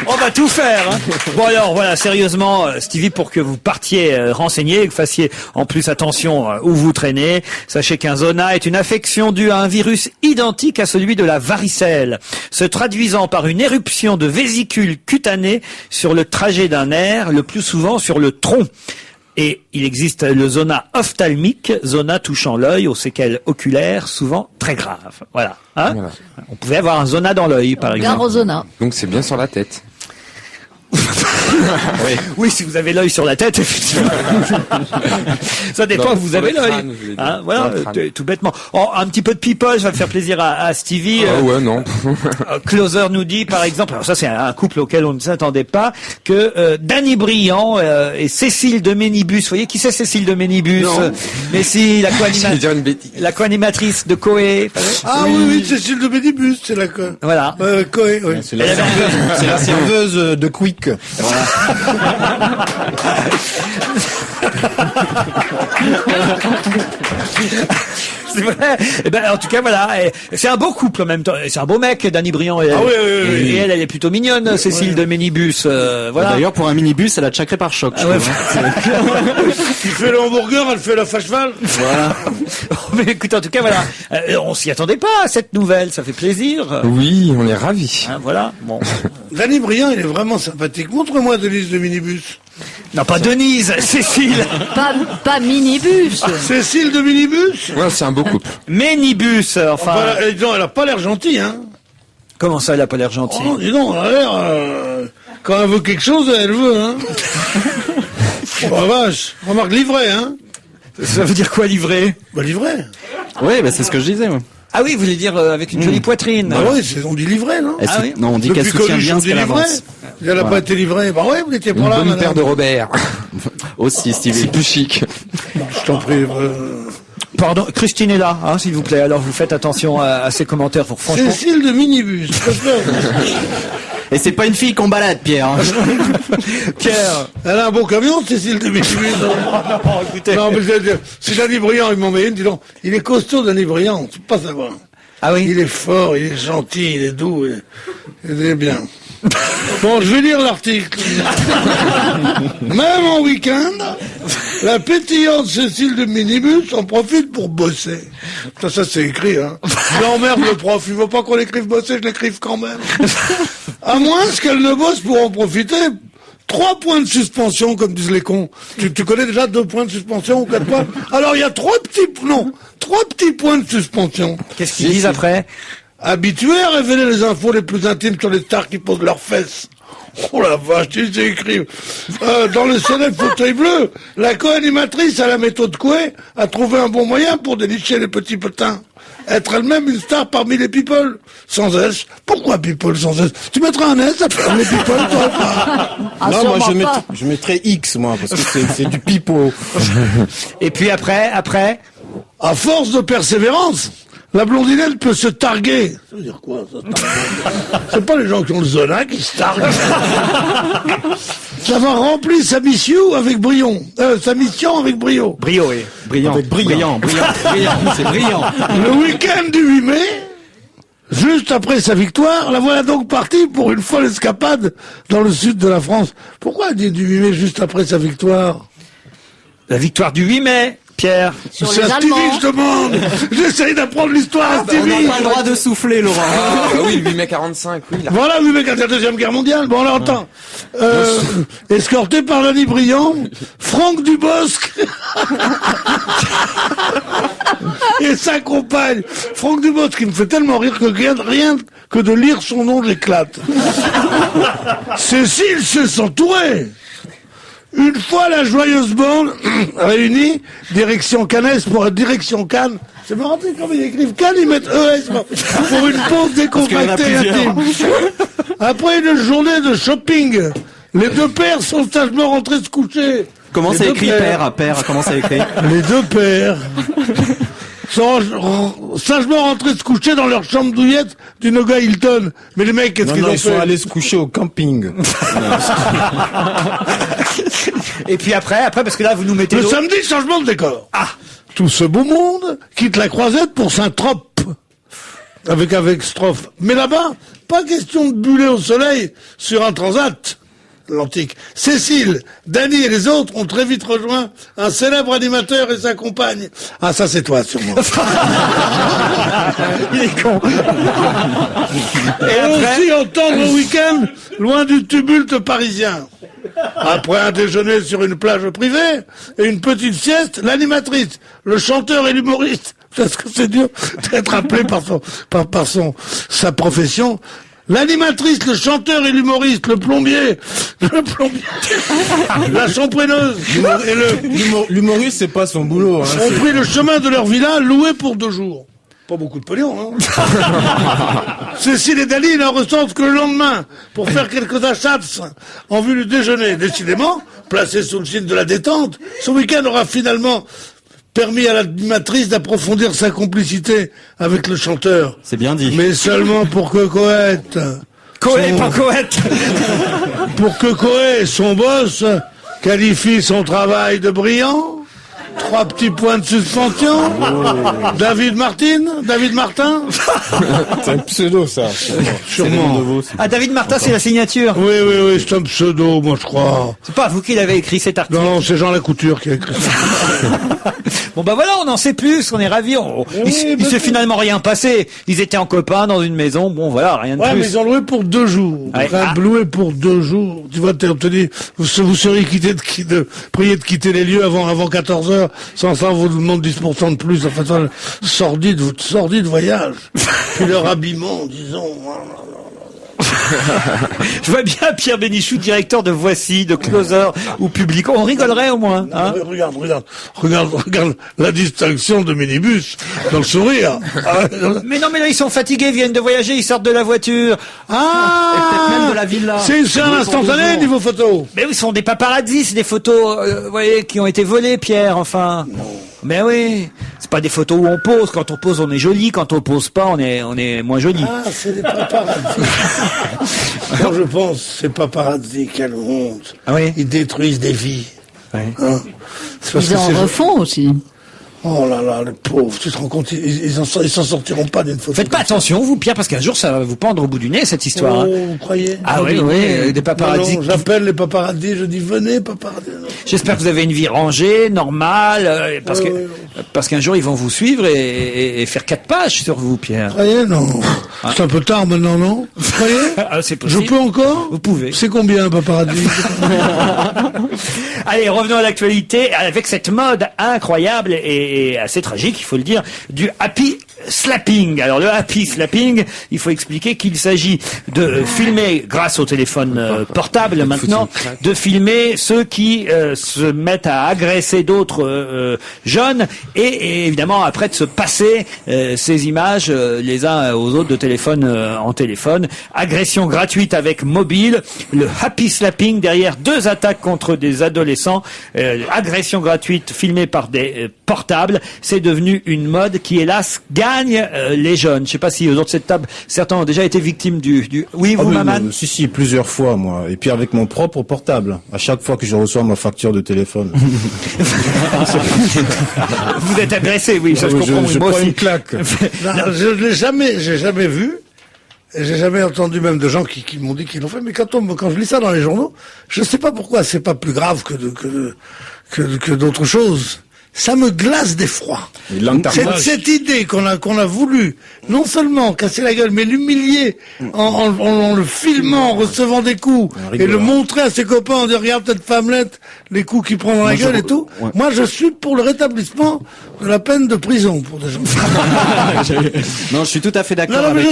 On va tout faire. Hein. Bon alors voilà, sérieusement, Stevie, pour que vous partiez renseigner, que vous fassiez en plus attention où vous traînez, sachez qu'un zona est une affection due à un virus identique à celui de la varicelle, se traduisant par une éruption de vésicules cutanées sur le trajet d'un nerf, le plus souvent sur le tronc. Et il existe le zona ophtalmique, zona touchant l'œil aux séquelles oculaires, souvent très graves. Voilà. Hein. Voilà. On pouvait avoir un zona dans l'œil, par exemple. Garozona. Donc c'est bien sur la tête. Oui, si vous avez l'œil sur la tête, effectivement. Ça dépend Dans- que vous sur avez le l'œil. crâne, je voulais dire. Hein, voilà, Dans le crâne. tout bêtement. Oh, un petit peu de people, ça va faire plaisir à Stevie. Ah ouais, non. Closer nous dit, par exemple, alors ça c'est un couple auquel on ne s'attendait pas, que Danny Briand et Cécile de Ménibus, vous voyez qui c'est Cécile de Ménibus? Mais si, J'allais dire une bêtise. la co-animatrice de Coé. Ah oui, Cécile de Bédibus, c'est la Voilà. Coé, oui. C'est la serveuse de Quick. C'est vrai. Eh ben, en tout cas, voilà. Et c'est un beau couple en même temps. Et c'est un beau mec, Danny Briand. Et, Ah oui, oui, oui. et elle est plutôt mignonne, Cécile de Ménibus. Voilà. D'ailleurs, pour un minibus, elle a chacré par choc. je Ah ouais, trouve, hein. Tu fais le hamburger, elle fait la cheval. Voilà. Mais écoute, en tout cas, voilà. On s'y attendait pas à cette nouvelle. Ça fait plaisir. Oui, on est ravis. Hein, voilà. Bon. Danny Briand, il est vraiment sympathique. Montre-moi Denise de Minibus. Non, pas Denise, Cécile. Pas minibus. Cécile de Minibus? Ouais, c'est un beau couple. Ménibus. Enfin, Elle a pas l'air gentille, hein. comment ça, elle a pas l'air gentille? Oh, dis donc, elle a l'air... quand elle veut quelque chose, elle veut, hein. Oh la vache. Remarque, livré, hein. Ça veut dire quoi, livré? Bah, livré. Oui, bah, c'est ce que je disais. Ouais. Ah oui, vous voulez dire avec une jolie poitrine. Bah oui, on dit livré, non? Elle Ah sou- oui. Non, on dit qu'elle Depuis soutient Coluche, bien on ce dit qu'elle livré. avance. Elle n'a pas été livrée. Bah ouais, vous n'étiez pas Une là, bonne madame. paire de Robert. Aussi, Stevie. C'est plus chic. Je t'en prie. Pardon, Christine est là, hein, s'il vous plaît. Alors vous faites attention à ses commentaires. Franchement. Cécile de Minibus. Et c'est pas une fille qu'on balade, Pierre. hein. Pierre. Elle a un beau camion, Cécile de Minibus. Non, écoutez. Non, mais si Danny Briand, il m'en met une, dis donc. Il est costaud, Danny Briand. Tu peux pas savoir. Ah oui. Il est fort, il est gentil, il est doux, il est bien. Bon, je vais lire l'article. Même en week-end, la pétillante Cécile de Minibus en profite pour bosser. Ça c'est écrit, hein. J'emmerde le prof, il veut pas qu'on l'écrive bosser, je l'écrive quand même. À moins qu'elle ne bosse pour en profiter. 3 points de suspension, comme disent les cons. Tu connais déjà 2 points de suspension ou 4 points? Alors il y a 3 petits points de suspension. Qu'est-ce qu'ils disent après? Habitués à révéler les infos les plus intimes sur les stars qui posent leurs fesses. Oh la vache, c'est écrit. Dans le célèbre fauteuil bleu, la co-animatrice à la méthode Coué a trouvé un bon moyen pour dénicher les petits potins. Être elle-même une star parmi les people. Sans S. Pourquoi people sans S? Tu mettras un S après les people, toi? Ah, Non, moi sûrement pas. je mettrais X, moi, parce que c'est du pipeau. Et puis après? À force de persévérance, la blondinette peut se targuer. Ça veut dire quoi, ça, targuer? C'est pas les gens qui ont le zona qui se targuent. D'avoir rempli sa mission avec brio. Brio, oui. Brillant, brillant, c'est brillant. Le week-end du 8 mai, juste après sa victoire, la voilà donc partie pour une folle escapade dans le sud de la France. Pourquoi elle dit du 8 mai juste après sa victoire? La victoire du 8 mai, Pierre. Sur C'est les à Stevie Allemands. que je demande. J'essaye d'apprendre l'histoire à On Stevie. n'a pas le droit de souffler, Laurent. Ah oui, le 8 mai 45, oui. Là. Voilà, 8 mai, quand il y a la Deuxième Guerre mondiale. Bon, alors, attends. Escorté par Lani Brillant, Franck Dubosc et sa compagne. Franck Dubosc, qui me fait tellement rire que rien que de lire son nom, j'éclate. Cécile se s'entourait. Une fois la joyeuse bande réunie, direction Cannes pour direction Cannes. C'est marrant, comme ils écrivent Cannes, ils mettent ES pour une pause décontractée intime. Après une journée de shopping, les deux pères sont sagement rentrés se coucher. Comment Les c'est deux écrit, père, comment c'est écrit? Les deux pères sont sagement rentrés se coucher dans leur chambre douillette du Noga Hilton. Mais les mecs, qu'est-ce Non, qu'ils non, ont ils sont fait? allés se coucher au camping. Et puis après, parce que là, vous nous mettez Le l'eau. samedi, changement de décor. Ah, tout ce beau monde quitte la croisette pour Saint-Trope. Avec strophe. Mais là-bas, pas question de buller au soleil sur un transat. L'antique. Cécile, Dany et les autres ont très vite rejoint un célèbre animateur et sa compagne. Ah, ça c'est toi, sûrement. Il est con. Et aussi entendre au week-end, loin du tumulte parisien. Après un déjeuner sur une plage privée et une petite sieste, l'animatrice, le chanteur et l'humoriste, parce que c'est dur d'être appelé par sa profession. L'animatrice, le chanteur et l'humoriste, le plombier, la champreneuse et L'humoriste, c'est pas son boulot. Hein, ont pris le chemin de leur villa loué pour 2 jours. Pas beaucoup de pognon, hein. Cécile et Dany n'en ressentent que le lendemain pour faire quelques achats en vue du déjeuner. Décidément, placé sous le signe de la détente, ce week-end aura finalement permis à l'animatrice d'approfondir sa complicité avec le chanteur. C'est bien dit. Mais seulement pour que Coët, Pas Coët. pour que Coët, son boss, qualifie son travail de brillant. 3 petits points de suspension. David Martin. c'est un pseudo, ça. Sûrement. Ah, David Martin, c'est la signature. Oui, c'est un pseudo, moi je crois. C'est pas vous qui l'avez écrit cet article. Non, c'est Jean Lacouture qui a écrit ça. Bon bah voilà, on en sait plus, on est ravis. Il s'est finalement rien passé. Ils étaient en copain dans une maison, bon voilà, rien de Ouais, plus. mais ils ont loué pour 2 jours. Ouais. Loué pour 2 jours. Tu vois, on te dit, vous seriez prié de quitter les lieux avant 14 heures. Sans ça, on vous demande 10% de plus. Enfin, ça, sordide voyage. Puis leur habillement, disons. Je vois bien Pierre Bénichou, directeur de Voici, de Closer ou Public. On rigolerait au moins. Hein. Regarde la distinction de minibus dans le sourire. Mais non, mais là ils sont fatigués, ils viennent de voyager, ils sortent de la voiture. Ah, Et peut-être même de la villa. c'est un instantané niveau photo. Mais oui, ce sont des paparazzis, c'est des photos, vous voyez, qui ont été volées, Pierre, enfin. Mais oui, c'est pas des photos où on pose. Quand on pose, on est joli. Quand on pose pas, on est moins joli. Ah, c'est des paparazzi. Moi, je pense, ces paparazzi, quelle honte. Ah oui. Ils détruisent des vies. Ouais. Hein, c'est parce Ils que en c'est- refont aussi. Oh là là, les pauvres, tu te rends compte, ils s'en sortiront pas d'une photo. Faites pas attention, vous, Pierre, parce qu'un jour, ça va vous pendre au bout du nez, cette histoire. Oh, hein. vous croyez? Ah oui, des paparazzis. Non, j'appelle les paparazzis, je dis venez paparazzi. Non. J'espère que vous avez une vie rangée, normale, parce qu'un jour, ils vont vous suivre et faire 4 pages sur vous, Pierre. Vous croyez? Non. C'est un peu tard maintenant, non? Vous croyez? Ah, c'est Je possible. peux encore? Vous pouvez. C'est combien un paparazzi? Allez, revenons à l'actualité avec cette mode incroyable et assez tragique, il faut le dire, du happy slapping. Alors le happy slapping, il faut expliquer qu'il s'agit de filmer grâce au téléphone portable maintenant, de filmer ceux qui se mettent à agresser d'autres jeunes et évidemment après de se passer ces images les uns aux autres de téléphone en téléphone. Agression gratuite avec mobile, le happy slapping derrière 2 attaques contre des adolescents, agression gratuite filmée par des portables, c'est devenu une mode qui hélas gagne gagne les jeunes. Je sais pas si autour de cette table, certains ont déjà été victimes du... Oui, vous, Maman? Si, plusieurs fois, moi. Et puis avec mon propre portable. À chaque fois que je reçois ma facture de téléphone. Vous êtes agressé, oui, ça je comprends. Je moi prends aussi. une claque. Non, j'ai jamais vu, et j'ai jamais entendu même de gens qui m'ont dit qu'ils l'ont fait, mais quand je lis ça dans les journaux, je sais pas pourquoi c'est pas plus grave que d'autres choses. Ça me glace d'effroi. Cette idée qu'on a voulu, non seulement casser la gueule, mais l'humilier en le filmant, en recevant des coups, et le montrer à ses copains en disant, regarde cette femmelette, les coups qu'il prend dans la gueule et tout. Ouais. Moi, je suis pour le rétablissement de la peine de prison pour des gens. Non, je suis tout à fait d'accord avec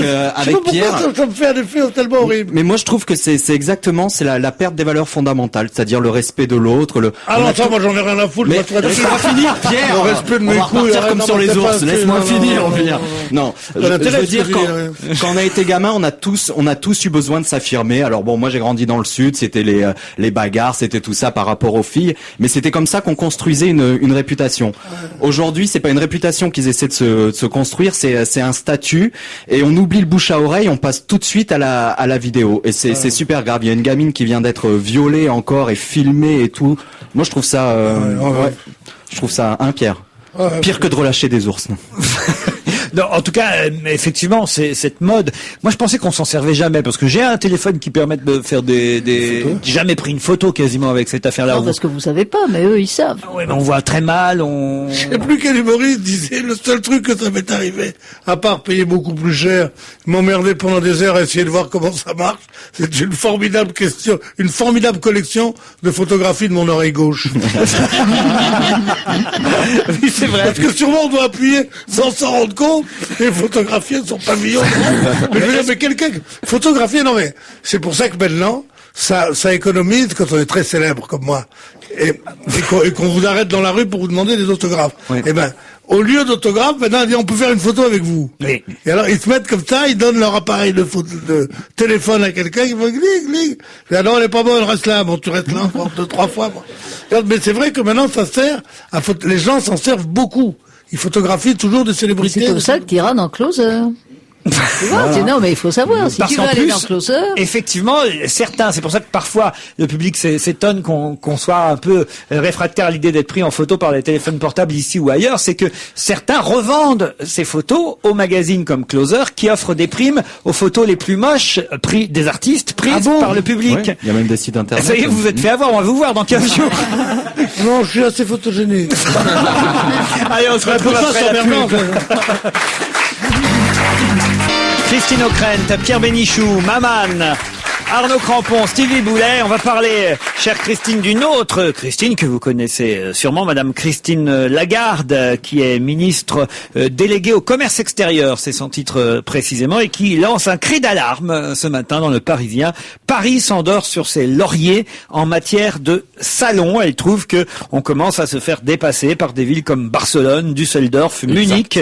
Pierre. Ça me fait un effet tellement horrible. Mais moi, je trouve que c'est exactement, la perte des valeurs fondamentales, c'est-à-dire le respect de l'autre, moi j'en ai rien à foutre. Mais laisse-moi finir, Pierre. Le respect de mes couilles. On va repartir comme sur les ours. Laisse-moi finir, Pierre. Non, je veux dire, quand on a été gamin, on a tous eu besoin de s'affirmer. Alors bon, moi j'ai grandi dans le sud, c'était les bagarres, c'était tout ça par rapport aux filles, mais c'était comme ça qu'on construisait une réputation. Aujourd'hui, c'est pas une réputation qu'ils essaient de se construire, c'est un statut, et on oublie le bouche à oreille, on passe tout de suite à la vidéo, et c'est super grave. Il y a une gamine qui vient d'être violée encore et filmée et tout. Moi, je trouve ça, je trouve ça Pierre. Pire que de relâcher des ours, non. Non, en tout cas, effectivement, c'est cette mode. Moi, je pensais qu'on s'en servait jamais, parce que j'ai un téléphone qui permet de faire des j'ai jamais pris une photo quasiment avec cette affaire-là. Non, parce que vous savez pas, mais eux, ils savent. Oui, mais on voit très mal, Je sais plus quel humoriste disait, le seul truc que ça m'est arrivé, à part payer beaucoup plus cher, m'emmerder pendant des heures à essayer de voir comment ça marche, c'est une formidable collection de photographies de mon oreille gauche. Oui, c'est vrai. Parce que sûrement on doit appuyer sans s'en rendre compte et photographier son pavillon. Mais je veux dire, mais quelqu'un photographier, non mais c'est pour ça que maintenant ça économise quand on est très célèbre comme moi et qu'on vous arrête dans la rue pour vous demander des autographes. Oui. Et ben au lieu d'autographe, maintenant on peut faire une photo avec vous. Oui. Et alors ils se mettent comme ça, ils donnent leur appareil de téléphone à quelqu'un, ils vont clic. Et alors elle est pas bonne, reste là. Bon, tu restes là 2-3 fois. Bon. Mais c'est vrai que maintenant ça sert les gens s'en servent beaucoup. Ils photographient toujours des célébrités. C'est comme ça que tu iras dans Closer. Tu vois, non, mais il faut savoir, si parce tu veux aller dans Closer. Effectivement, certains, c'est pour ça que parfois le public s'étonne qu'on soit un peu réfractaire à l'idée d'être pris en photo par les téléphones portables ici ou ailleurs, c'est que certains revendent ces photos aux magazines comme Closer qui offrent des primes aux photos les plus moches des artistes prises par le public. Ouais, il y a même des sites internet. Ça y est, vous vous êtes fait avoir, on va vous voir dans 15 jours. Non, je suis assez photogénique. Allez, on se retrouve après la pub. Christine O'Krent, Pierre Bénichou, Maman, Arnaud Crampon, Stevie Boulet. On va parler, chère Christine, d'une autre Christine que vous connaissez sûrement, Madame Christine Lagarde, qui est ministre déléguée au commerce extérieur, c'est son titre précisément, et qui lance un cri d'alarme ce matin dans Le Parisien. Paris s'endort sur ses lauriers en matière de salons. Elle trouve que on commence à se faire dépasser par des villes comme Barcelone, Düsseldorf, Munich.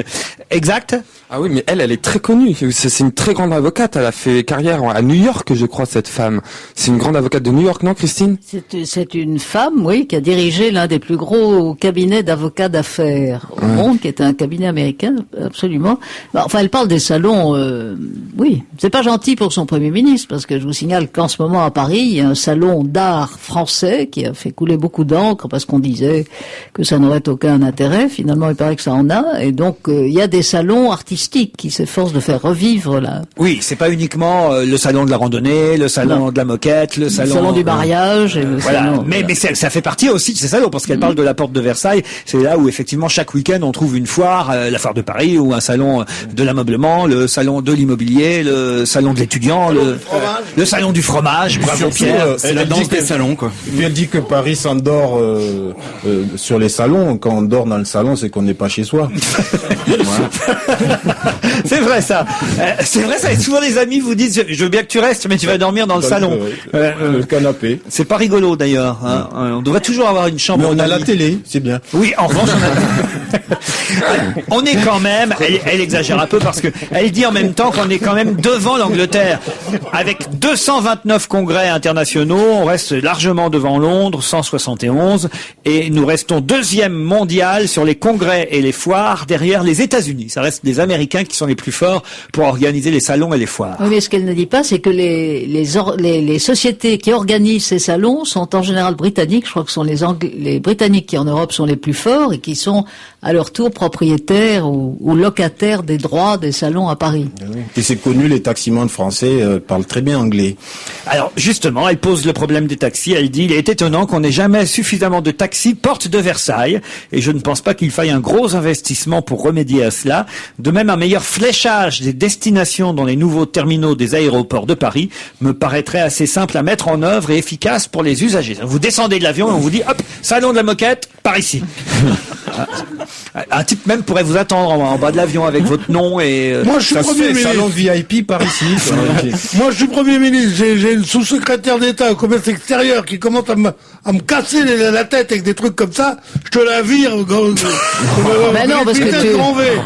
Exact. Ah oui, mais elle est très connue. C'est une très grande avocate. Elle a fait carrière à New York, je crois, cette femme. C'est une grande avocate de New York, non, Christine? C'est une femme, oui, qui a dirigé l'un des plus gros cabinets d'avocats d'affaires au monde, qui est un cabinet américain, absolument. Enfin, elle parle des salons, oui. C'est pas gentil pour son Premier ministre, parce que je vous signale qu'en ce moment à Paris, il y a un salon d'art français qui a fait couler beaucoup d'encre, parce qu'on disait que ça n'aurait aucun intérêt. Finalement, il paraît que ça en a. Et donc, il y a des salons artistiques qui s'efforcent de faire revivre là. Oui, c'est pas uniquement le salon de la randonnée, le salon de la moquette, le salon du mariage. Et le salon, mais ça fait partie aussi de ces salons, parce qu'elle parle de la porte de Versailles. C'est là où effectivement chaque week-end on trouve une foire, la foire de Paris, ou un salon de l'ameublement, le salon de l'immobilier, le salon de l'étudiant, le salon du fromage. Bravo Pierre, c'est la danse des salons, quoi. Et puis elle dit que Paris s'endort sur les salons. Quand on dort dans le salon, c'est qu'on n'est pas chez soi. C'est vrai ça. C'est vrai ça. Et souvent les amis vous disent je veux bien que tu restes, mais tu vas dormir dans le salon. Le canapé. C'est pas rigolo d'ailleurs. Hein. On devrait toujours avoir une chambre. Mais on a la télé, c'est bien. Oui, en revanche on a... On est quand même, elle exagère un peu parce que elle dit en même temps qu'on est quand même devant l'Angleterre. Avec 229 congrès internationaux, on reste largement devant Londres, 171, et nous restons deuxième mondial sur les congrès et les foires derrière les États-Unis. Ça reste les Américains qui sont les plus forts pour organiser les salons et les foires. Oui, mais ce qu'elle ne dit pas, c'est que les sociétés qui organisent ces salons sont en général britanniques. Je crois que ce sont les Britanniques qui en Europe sont les plus forts et qui sont à leur tour propriétaires ou locataires des droits des salons à Paris. Et c'est connu, les taximans français parlent très bien anglais. Alors justement, elle pose le problème des taxis. Elle dit, il est étonnant qu'on n'ait jamais suffisamment de taxis porte de Versailles. Et je ne pense pas qu'il faille un gros investissement pour remédier à cela. De même, un meilleur fléchage des destinations dans les nouveaux terminaux des aéroports de Paris me paraîtrait assez simple à mettre en œuvre et efficace pour les usagers. Vous descendez de l'avion et on vous dit, hop, salon de la moquette, par ici. Un type même pourrait vous attendre en bas de l'avion avec votre nom et... Moi, je suis Premier ministre. Salon VIP par ici. Moi, je suis Premier ministre. J'ai une sous-secrétaire d'État au commerce extérieur qui commence à me casser la tête avec des trucs comme ça. Je te la vire. Mais non, parce que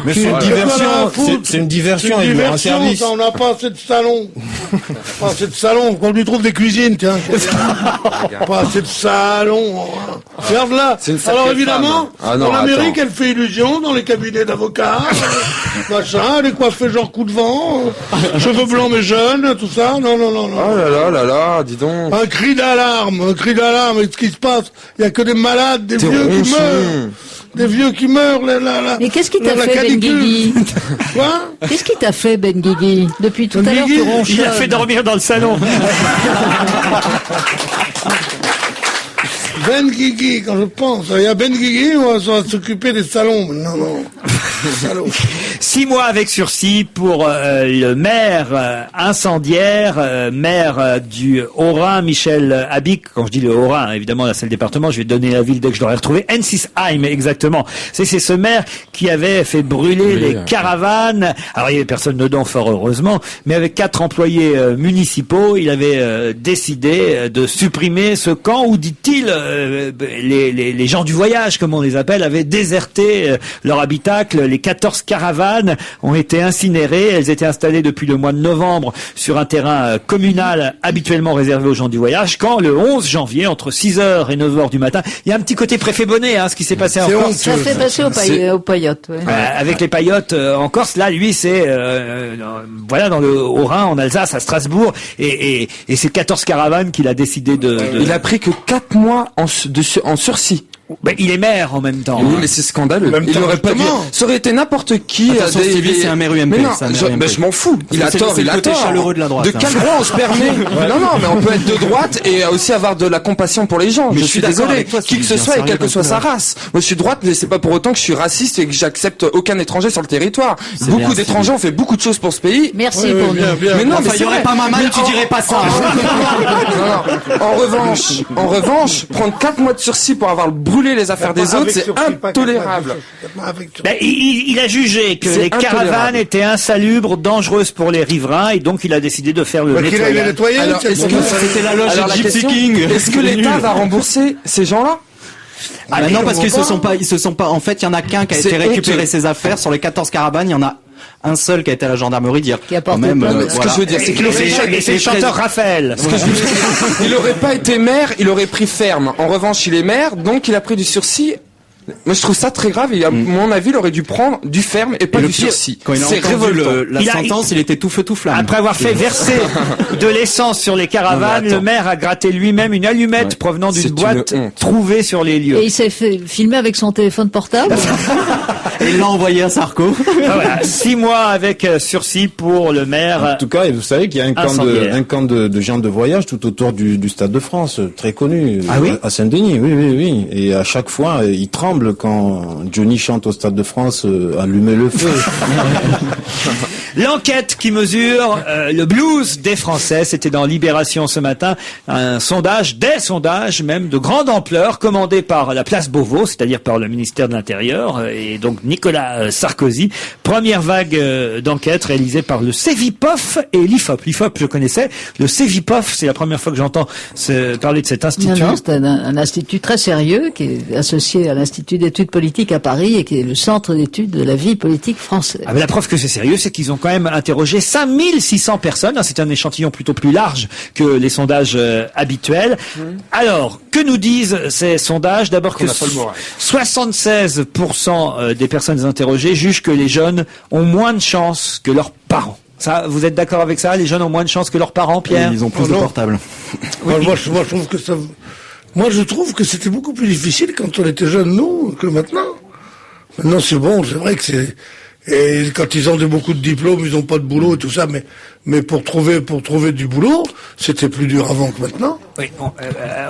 Mais c'est une diversion. C'est une diversion. Il un service. On n'a pas assez de salons. Pas assez de salons. Qu'on lui trouve des cuisines, tiens. Pas assez de salons. Regarde là. Alors évidemment, en Amérique, elle fait illusion dans les cabinets d'avocats. Machin, elle est coiffée genre coup de vent. Cheveux blancs mais jeunes, tout ça. Non. Oh là là, dis donc. Un cri d'alarme. Et ce qui se passe, il y a que des malades, des vieux qui meurent. Des vieux qui meurent, là. Mais qu'est-ce qui t'a fait, Ben Guigui? Quoi? Qu'est-ce qui t'a fait, Ben Guigui? Depuis tout à l'heure, tu ronchonnes. Il a fait dormir dans le salon. Ben Guigui, quand je pense, il y a Ben Guigui, on va s'occuper des salons. Non. 6 mois avec sursis pour le maire incendiaire, maire du Haut-Rhin, Michel Habic. Quand je dis le Haut-Rhin, évidemment, là c'est le département, je vais donner la ville dès que je l'aurai retrouvé. Ensisheim, exactement. C'est ce maire qui avait fait brûler les caravanes. Alors il y avait personne dedans, fort heureusement, mais avec 4 employés municipaux, il avait décidé de supprimer ce camp où, dit-il, les gens du voyage, comme on les appelle, avaient déserté leur habitacle. Les 14 caravanes ont été incinérées. Elles étaient installées depuis le mois de novembre sur un terrain communal habituellement réservé aux gens du voyage. Quand le 11 janvier, entre 6h et 9h du matin, il y a un petit côté préfet Bonnet, ce qui s'est passé en Corse. Ça fait passer aux paillotes. Ouais. Avec les paillotes en Corse, là, lui, c'est dans le Haut-Rhin, en Alsace, à Strasbourg, et c'est 14 caravanes qu'il a décidé de... Il a pris que 4 mois en sursis. Ben, il est maire en même temps. Oui, mais c'est scandaleux. Même Il temps, aurait pas dû. Ça aurait été n'importe qui. Attention, Stevie, c'est un maire UMP. Mais non, c'est un maire UMP. je m'en fous. Il a tort, c'est il le a côté tort. chaleureux de la droite. De quel droit on se permet? Non, mais on peut être de droite et aussi avoir de la compassion pour les gens. Mais je je suis suis d'accord désolé. avec toi, Qui que ce Stevie, soit et bien quelle que sérieux, soit sa comme ça. race. Moi, je suis droite, mais c'est pas pour autant que je suis raciste et que j'accepte aucun étranger sur le territoire. C'est Beaucoup bien, d'étrangers ont fait beaucoup de choses pour ce pays. Merci pour nous. Mais non, mais Enfin, il y aurait pas ma malle, tu dirais pas ça. Non. En revanche, prendre 4 mois de sursis pour avoir brûlé les affaires des autres, c'est intolérable. Ben, il a jugé que C'est les caravanes intolérable. étaient insalubres, dangereuses pour les riverains, et donc il a décidé de faire le Qu'il aille les nettoyage. nettoyer. Alors, est-ce que C'était la loge alors, la Gypsy question, King. est-ce que l'État va rembourser ces gens-là? Ah non, parce qu'ils se sont pas, en fait, il y en a qu'un qui a C'est été récupérer honteux. ses affaires. Sur les 14 caravanes, il y en a un seul qui a été à la gendarmerie dire, Qui a porté quand même, plainte. Ce que je veux dire, c'est qu'il aurait Et c'est le chanteur Raphaël. il aurait pas été maire, il aurait pris ferme. En revanche, il est maire, donc il a pris du sursis. Moi, je trouve ça très grave. Et à mon avis, il aurait dû prendre du ferme et pas Et le du pire, sursis. quand il a C'est entendu révoltant. la sentence, il était tout feu tout flamme. Après avoir fait verser de l'essence sur les caravanes, Non, mais attends. le maire a gratté lui-même une allumette Ouais. provenant C'est d'une une boîte honte. trouvée sur les lieux. Et il s'est fait filmer avec son téléphone portable. Et il l'a envoyé à Sarko. Ah, voilà, 6 mois avec sursis pour le maire. En tout cas, vous savez qu'il y a Incendiaire. un camp de gens de voyage tout autour du Stade de France, très connu, Ah oui à Saint-Denis, oui. Et à chaque fois, ils tremblent quand Johnny chante au Stade de France, allumer le feu. L'enquête qui mesure le blues des Français, c'était dans Libération ce matin, des sondages même de grande ampleur, commandés par la place Beauvau, c'est-à-dire par le ministère de l'Intérieur, et donc Nicolas Sarkozy. Première vague d'enquête réalisée par le Cevipof et l'IFOP. L'IFOP, je connaissais. Le Cevipof, c'est la première fois que j'entends parler de cet institut. Non, c'est un institut très sérieux qui est associé à l'Institut l'Institut d'études politiques à Paris et qui est le centre d'études de la vie politique française. Ah ben la preuve que c'est sérieux, c'est qu'ils ont quand même interrogé 5600 personnes. C'est un échantillon plutôt plus large que les sondages habituels. Alors, que nous disent ces sondages? D'abord que 76% des personnes interrogées jugent que les jeunes ont moins de chances que leurs parents. Ça, vous êtes d'accord avec ça? Les jeunes ont moins de chances que leurs parents, Pierre? Ils ont plus de portables. Oui. Moi, je trouve que ça. Moi, je trouve que c'était beaucoup plus difficile quand on était jeunes, nous, que maintenant. Maintenant, c'est bon, c'est vrai que c'est. Et quand ils ont beaucoup de diplômes, ils ont pas de boulot et tout ça, mais pour trouver du boulot, c'était plus dur avant que maintenant. Oui,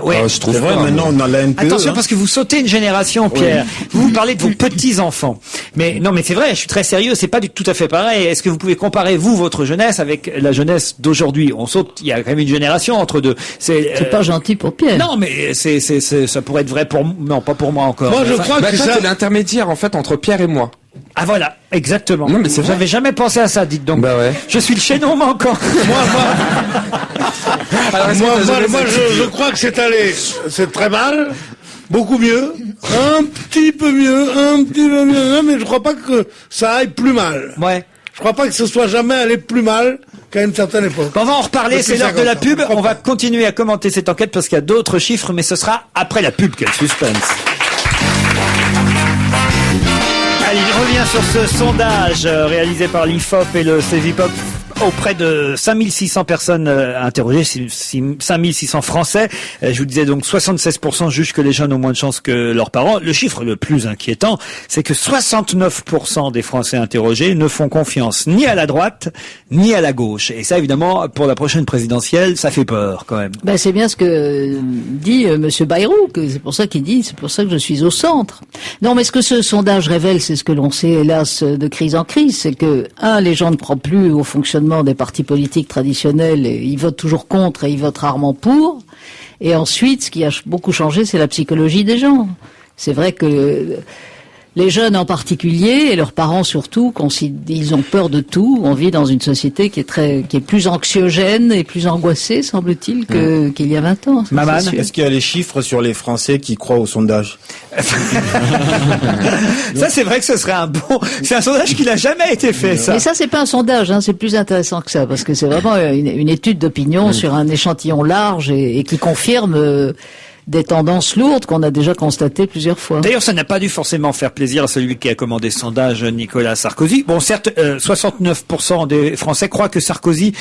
ouais. Je trouve vrai, maintenant on a la NPE. Attention, parce que vous sautez une génération, Pierre. Oui. Vous parlez de vos petits-enfants. Mais non, mais c'est vrai, je suis très sérieux, c'est pas tout à fait pareil. Est-ce que vous pouvez comparer, vous, votre jeunesse avec la jeunesse d'aujourd'hui? On saute, il y a quand même une génération entre deux. C'est pas gentil pour Pierre. Non, mais ça pourrait être vrai pour, non, pas pour moi encore. Moi, je crois que c'est l'intermédiaire, en fait, entre Pierre et moi. Ah voilà, exactement. Non, mais c'est vrai. J'avais jamais pensé à ça, dites donc. Bah ouais. Je suis le chaînon manquant. Moi, je crois que c'est très mal, beaucoup mieux, un petit peu mieux, mais je crois pas que ça aille plus mal. Ouais. Je crois pas que ce soit jamais allé plus mal qu'à une certaine époque. On va en reparler, c'est l'heure de la pub. On va continuer à commenter cette enquête parce qu'il y a d'autres chiffres, mais ce sera après la pub. Quel suspense. Allez, il revient sur ce sondage réalisé par l'IFOP et le Cevipop auprès de 5600 personnes interrogées, 5600 Français. Je vous disais donc 76% jugent que les jeunes ont moins de chance que leurs parents. Le chiffre le plus inquiétant, c'est que 69% des Français interrogés ne font confiance ni à la droite, ni à la gauche. Et ça, évidemment, pour la prochaine présidentielle, ça fait peur quand même. Ben, c'est bien ce que dit Monsieur Bayrou, que c'est pour ça qu'il dit, c'est pour ça que je suis au centre. Non, mais ce que ce sondage révèle, c'est ce que l'on sait, hélas, de crise en crise, c'est que, les gens ne croient plus au fonctionnement des partis politiques traditionnels, et ils votent toujours contre et ils votent rarement pour. Et ensuite, ce qui a beaucoup changé, c'est la psychologie des gens. C'est vrai que les jeunes en particulier, et leurs parents surtout, ils ont peur de tout. On vit dans une société qui est plus anxiogène et plus angoissée, semble-t-il, qu'il y a 20 ans. Maman, est-ce qu'il y a les chiffres sur les Français qui croient au sondage? Ça, c'est vrai que ce serait c'est un sondage qui n'a jamais été fait, ça. Mais ça, c'est pas un sondage, c'est plus intéressant que ça, parce que c'est vraiment une étude d'opinion sur un échantillon large et qui confirme des tendances lourdes qu'on a déjà constatées plusieurs fois. D'ailleurs, ça n'a pas dû forcément faire plaisir à celui qui a commandé ce sondage, Nicolas Sarkozy. Bon, certes, 69% des Français croient que Sarkozy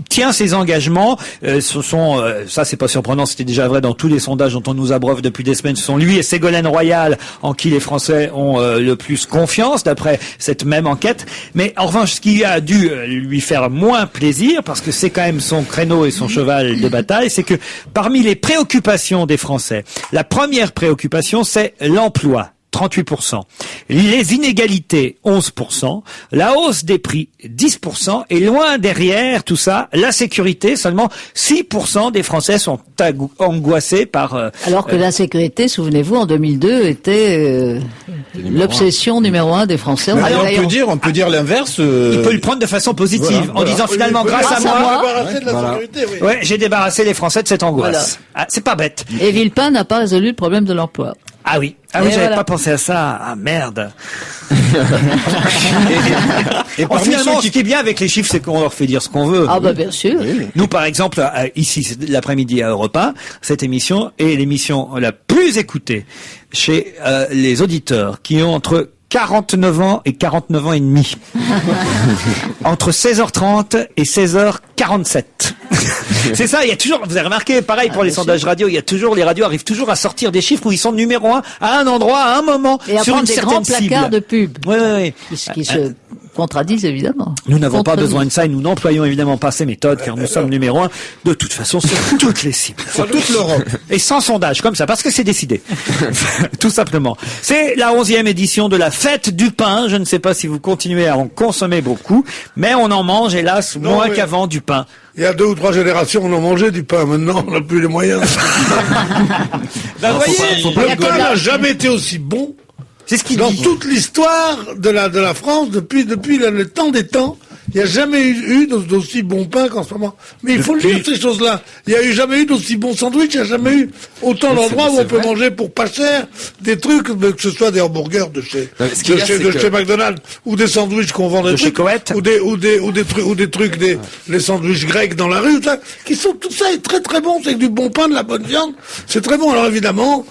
tient ses engagements. Ça c'est pas surprenant, c'était déjà vrai dans tous les sondages dont on nous abreuve depuis des semaines. Ce sont lui et Ségolène Royal en qui les Français ont le plus confiance, d'après cette même enquête. Mais en revanche, ce qui a dû lui faire moins plaisir, parce que c'est quand même son créneau et son cheval de bataille, c'est que parmi les préoccupations des Français, la première préoccupation, c'est l'emploi. 38%. Les inégalités, 11%. La hausse des prix, 10%. Et loin derrière tout ça, la sécurité, seulement 6% des Français sont angoissés par... Alors que l'insécurité, souvenez-vous, en 2002, était l'obsession numéro 1 des Français. Alors on peut dire l'inverse. Il peut le prendre de façon positive, en disant finalement, grâce à moi, j'ai débarrassé les Français de cette angoisse. Voilà. Ah, c'est pas bête. Et Villepin n'a pas résolu le problème de l'emploi. Ah oui, j'avais pas pensé à ça. Ah merde. et finalement, ce qui est bien avec les chiffres, c'est qu'on leur fait dire ce qu'on veut. Ah bah bien sûr. Nous, par exemple, ici, c'est l'après-midi à Europe 1, cette émission est l'émission la plus écoutée chez les auditeurs qui ont entre 49 ans et 49 ans et demi. Entre 16h30 et 16h47. C'est ça, il y a toujours, vous avez remarqué, pareil pour les sondages radio, les radios arrivent toujours à sortir des chiffres où ils sont numéro 1 à un endroit, à un moment, et sur une certaine cible. Et à prendre des grands placards de pub. Oui. Qui se contradisent évidemment. Nous n'avons pas besoin de ça et nous n'employons évidemment pas ces méthodes car nous sommes numéro 1 de toute façon sur toutes les cibles. Sur toute l'Europe. Et sans sondage, comme ça, parce que c'est décidé. Tout simplement. C'est la 11e édition de la fête du pain. Je ne sais pas si vous continuez à en consommer beaucoup, mais on en mange hélas moins qu'avant du pain. Il y a 2 ou 3 générations, on en mangeait du pain. Maintenant, on n'a plus les moyens. Le pain n'a jamais été aussi bon. C'est ce qu'il dans dit. Toute l'histoire de la France, depuis le temps des temps, Il n'y a jamais eu d'aussi bon pain qu'en ce moment. Mais il faut le dire, ces choses-là. Il n'y a jamais eu d'aussi bon sandwich, il n'y a jamais eu autant d'endroits où on peut manger pour pas cher des trucs, que ce soit des hamburgers de chez McDonald's, ou des sandwichs qu'on vend chez Coët, ou des trucs, les sandwichs grecs dans la rue, qui sont, tout ça est très très bon, c'est que du bon pain, de la bonne viande, c'est très bon. Alors évidemment,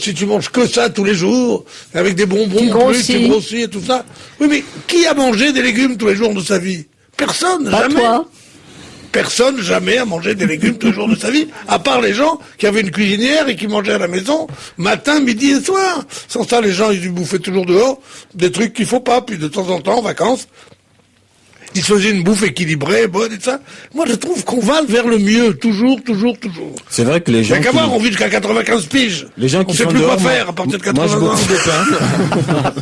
si tu manges que ça tous les jours, avec des bonbons, tu grossis et tout ça. Oui, mais qui a mangé des légumes tous les jours de sa vie? Personne, pas jamais. Toi. Personne jamais a mangé des légumes tous les jours de sa vie, à part les gens qui avaient une cuisinière et qui mangeaient à la maison, matin, midi et soir. Sans ça, les gens, ils bouffaient toujours dehors, des trucs qu'il faut pas, puis de temps en temps, en vacances, ils se faisaient une bouffe équilibrée, bonne et ça. Moi, je trouve qu'on va vers le mieux, toujours. C'est vrai que les gens. Il n'y a qu'à voir, on vit jusqu'à 95 piges. Les gens qui on sait sont plus dehors, quoi faire à partir de 80 ans. beaucoup de pain.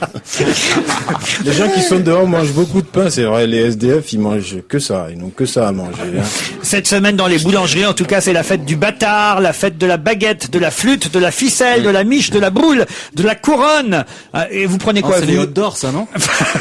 Les gens qui sont dehors mangent beaucoup de pain, c'est vrai. Les SDF, ils mangent que ça. Ils n'ont que ça à manger. Hein. Cette semaine, dans les boulangeries, en tout cas, c'est la fête du bâtard, la fête de la baguette, de la flûte, de la ficelle, de la miche, de la boule, de la couronne. Et vous prenez quoi, c'est les hot d'or, ça, non?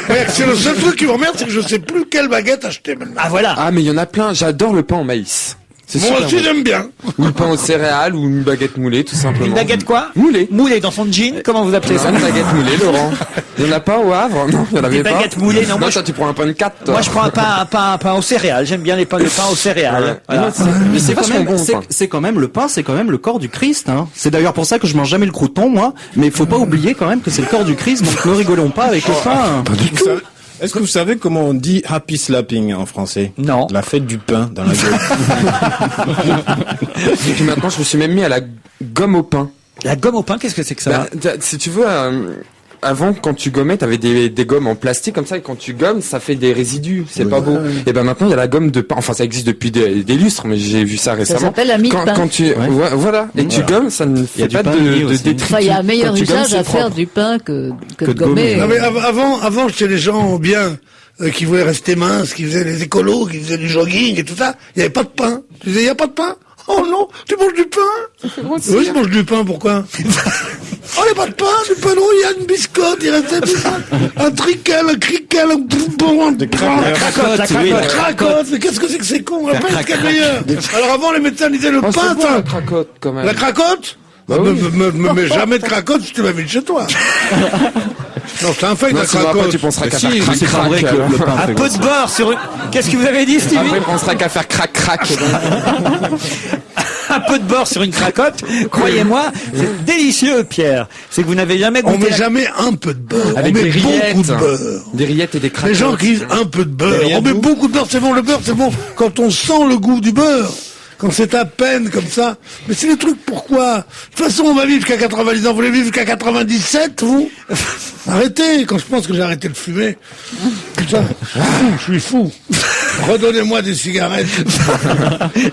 Ouais, c'est le seul truc qui m'emmerde, c'est que je sais plus quelle baguette acheter maintenant. Ah, voilà. Ah, mais il y en a plein. J'adore le pain au maïs. Moi aussi, j'aime bien. Ou le pain aux céréales, ou une baguette moulée, tout simplement. Une baguette quoi? Moulée. Moulée dans son jean? Comment vous appelez ça? Une baguette moulée, Laurent. Il n'y en a pas au Havre? Non, il n'y en avait Des pas. baguettes moulées, non, moi, toi, tu prends un pain de 4, toi. Moi, je prends un pain aux céréales. J'aime bien le pain aux céréales. Ouais. Voilà. Mais c'est quand vachement même, bon, le pain. c'est quand même le pain, c'est quand même le corps du Christ. Hein. C'est d'ailleurs pour ça que je mange jamais le crouton, moi. Mais il faut pas oublier quand même que c'est le corps du Christ, donc ne rigolons pas avec le pain. Pas du tout. Est-ce que vous savez comment on dit happy slapping en français? Non. La fête du pain dans la gueule. Et puis maintenant, je me suis même mis à la gomme au pain. La gomme au pain, qu'est-ce que c'est que ça? Si tu veux, avant, quand tu gommais, t'avais des gommes en plastique comme ça, et quand tu gommes, ça fait des résidus. C'est pas beau. Et ben maintenant, il y a la gomme de pain. Enfin, ça existe depuis des lustres, mais j'ai vu ça récemment. Ça s'appelle la mie de pain. Quand tu, voilà. Et tu gommes, ça ne fait pas de détritus. Enfin, il y a un meilleur Quand tu gommes, usage c'est à faire propre. du pain que de gommer. Non mais avant chez les gens bien qui voulaient rester minces, qui faisaient les écolos, qui faisaient du jogging et tout ça, il n'y avait pas de pain. Tu disais, il n'y a pas de pain? Oh non, tu manges du pain? Oui, je mange du pain, pourquoi? Oh, il n'y a pas de pain, du pain, non, il y a une biscotte, il restait un trickel, un criquel, Des craquettes. la cracotte, mais qu'est-ce que c'est que c'est con? On appelle ce meilleur. Alors avant, les médecins disaient le pain, C'est bon, ça. la cracotte, quand même. La cracotte? Bah oui. Me mets jamais de cracotte si tu m'invites chez toi. Non, c'est un fake, Non, la sinon après, cracotte. tu penseras qu'à Si, faire c'est pas vrai crac-crac. que le pain Un fait peu de beurre sur une... Qu'est-ce que vous avez dit, Stevie? Après, on sera qu'à faire crac-crac. Un peu de beurre sur une cracotte, croyez-moi, c'est délicieux, Pierre. C'est que vous n'avez jamais On goûté met jamais un peu de beurre. Avec on met des rillettes. beaucoup de beurre. Des rillettes et des cracottes. Les gens qui disent un peu de beurre. On met beaucoup de beurre, c'est bon. Le beurre, c'est bon quand on sent le goût du beurre. Quand c'est à peine comme ça. Mais c'est des trucs, pourquoi? De toute façon, on va vivre jusqu'à 90 ans. Vous voulez vivre jusqu'à 97, vous? Arrêtez. Quand je pense que j'ai arrêté de fumer. Putain, je suis fou. Redonnez-moi des cigarettes.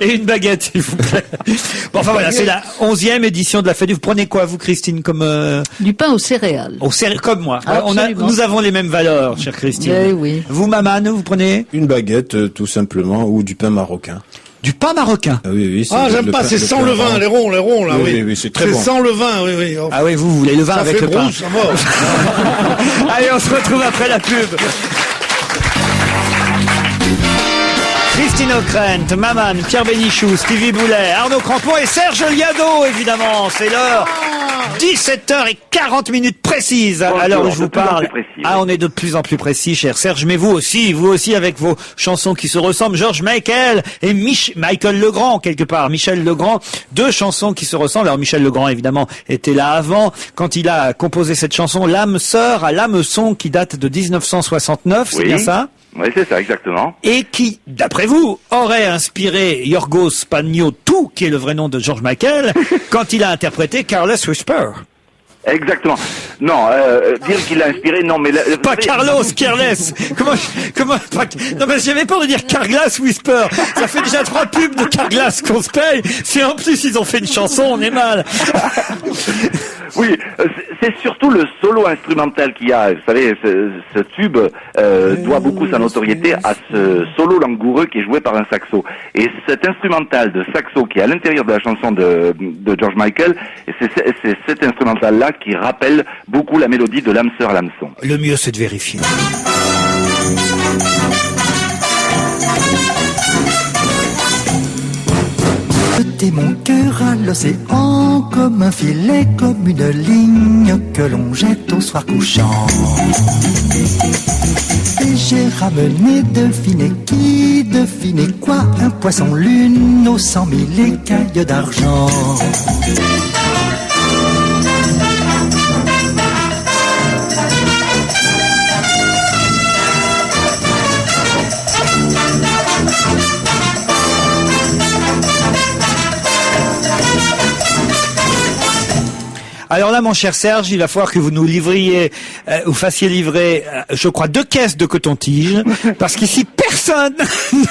Et une baguette, s'il vous plaît. Bon, enfin voilà, c'est la 11e édition de la fête. Vous prenez quoi, vous, Christine, comme Du pain aux céréales. comme moi. Absolument. Nous avons les mêmes valeurs, chère Christine. Eh oui. Vous, Maman, vous prenez Une baguette, tout simplement, ou du pain marocain. du pain marocain. Ah oui, c'est Ah, j'aime le pas, pain- c'est le sans pain le vin, marron. les ronds, là, oui. Oui, c'est très C'est bon. sans le vin, oui. Oh, Ah oui, vous voulez le vin ça avec fait le pain. brousse, à mort. Allez, on se retrouve après la pub. Christine O'Krent, Maman, Pierre Bénichou, Stevie Boulet, Arnaud Crampon et Serge Liado, évidemment. C'est l'heure. 17h40 précises. Bonjour, À l'heure où je de vous plus en parle. plus précis, Ah, oui. on est de plus en plus précis, cher Serge. Mais vous aussi avec vos chansons qui se ressemblent. George Michael et Michael Legrand, quelque part. Michel Legrand. Deux chansons qui se ressemblent. Alors, Michel Legrand, évidemment, était là avant. Quand il a composé cette chanson, L'âme sœur à l'hameçon, qui date de 1969. C'est Oui. bien ça? Oui, c'est ça, exactement. Et qui, d'après vous, aurait inspiré Yorgos Paniotou, qui est le vrai nom de George Michael, quand il a interprété Careless Whisper. Exactement. Non, dire qu'il a inspiré, non, mais... Pas Carlos, Careless. Non, mais j'avais peur de dire Carglass Whisper. Ça fait déjà 3 pubs de Carglass qu'on se paye. Si en plus ils ont fait une chanson, on est mal. Oui, c'est surtout le solo instrumental qu'il y a. Vous savez, ce tube doit beaucoup sa notoriété à ce solo langoureux qui est joué par un saxo. Et cet instrumental de saxo qui est à l'intérieur de la chanson de George Michael, c'est cet instrumental-là qui rappelle beaucoup la mélodie de L'âme sœur à l'hameçon. Le mieux, c'est de vérifier. mon cœur à l'océan, comme un filet, comme une ligne que l'on jette au soir couchant. Et j'ai ramené deviner quoi, un poisson lune aux 100 000 écailles d'argent. Alors là, mon cher Serge, il va falloir que vous nous livriez, vous fassiez livrer, je crois, 2 caisses de coton-tige, parce qu'ici, personne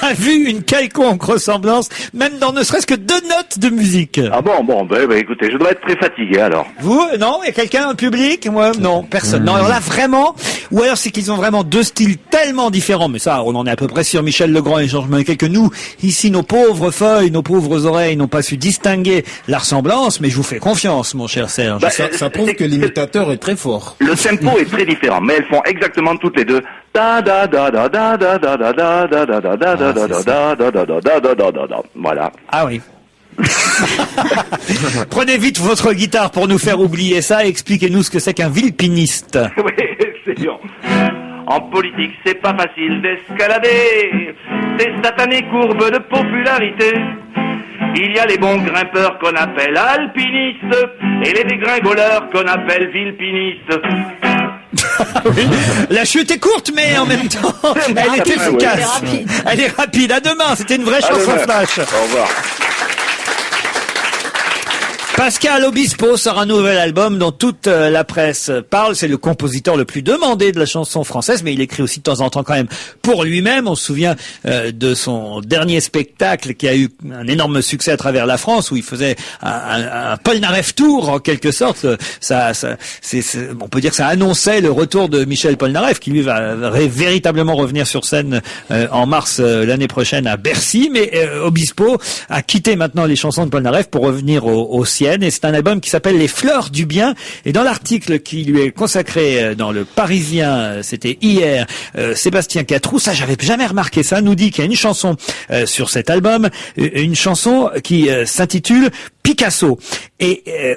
n'a vu une quelconque ressemblance, même dans ne serait-ce que 2 notes de musique. Ah bon, écoutez, je dois être très fatigué alors. Vous, non? Il y a quelqu'un dans le public? Moi, non, personne. Non, alors là, vraiment, ou alors c'est qu'ils ont vraiment 2 styles tellement différents, mais ça, on en est à peu près sur Michel Legrand et Georges Michael, que nous, ici, nos pauvres feuilles, nos pauvres oreilles n'ont pas su distinguer la ressemblance, mais je vous fais confiance, mon cher Serge. Ça prouve que l'imitateur est très fort. Le tempo est très différent, mais elles font exactement toutes les deux. Da da da da da da da da da da da da da da da da da da da da. Voilà. Ah oui. Prenez vite votre guitare pour nous faire oublier ça et expliquez-nous ce que c'est qu'un villepiniste. Oui, c'est sûr. En politique, c'est pas facile d'escalader ces satanées courbes de popularité. Il y a les bons grimpeurs qu'on appelle alpinistes et les dégringoleurs qu'on appelle villepinistes. Oui. La chute est courte, mais en même temps, elle est efficace. Elle est rapide. À demain, c'était une vraie chanson flash. Au revoir. Pascal Obispo sort un nouvel album dont toute la presse parle. C'est le compositeur le plus demandé de la chanson française, mais il écrit aussi de temps en temps quand même pour lui-même. On se souvient de son dernier spectacle qui a eu un énorme succès à travers la France, où il faisait un Polnareff tour en quelque sorte. On peut dire que ça annonçait le retour de Michel Polnareff, qui lui va véritablement revenir sur scène en mars l'année prochaine à Bercy. Mais Obispo a quitté maintenant les chansons de Polnareff pour revenir au ciel. Et c'est un album qui s'appelle Les Fleurs du Bien. Et dans l'article qui lui est consacré dans le Parisien, c'était hier, Sébastien Catrou, ça j'avais jamais remarqué ça, nous dit qu'il y a une chanson sur cet album, une chanson qui s'intitule Picasso. Et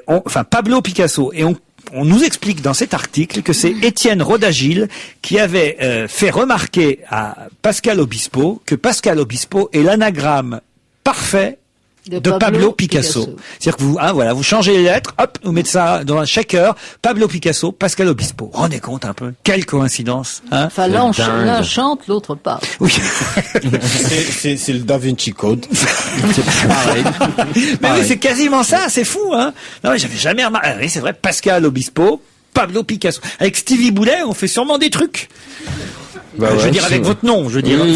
Pablo Picasso. Et on nous explique dans cet article que c'est Étienne Rodagil qui avait fait remarquer à Pascal Obispo que Pascal Obispo est l'anagramme parfait de Pablo Picasso. C'est-à-dire que vous changez les lettres, hop, vous mettez ça dans un shaker, Pablo Picasso, Pascal Obispo. Rendez compte un peu. Quelle coïncidence, hein? Enfin, l'un chante, l'autre pas. Oui. c'est le Da Vinci Code. C'est pareil. Mais oui, c'est quasiment ça, c'est fou, hein? Non, mais j'avais jamais remarqué. Ah, oui, c'est vrai, Pascal Obispo, Pablo Picasso. Avec Stevie Boulet, on fait sûrement des trucs. Je veux dire avec votre nom, je veux dire. Oui.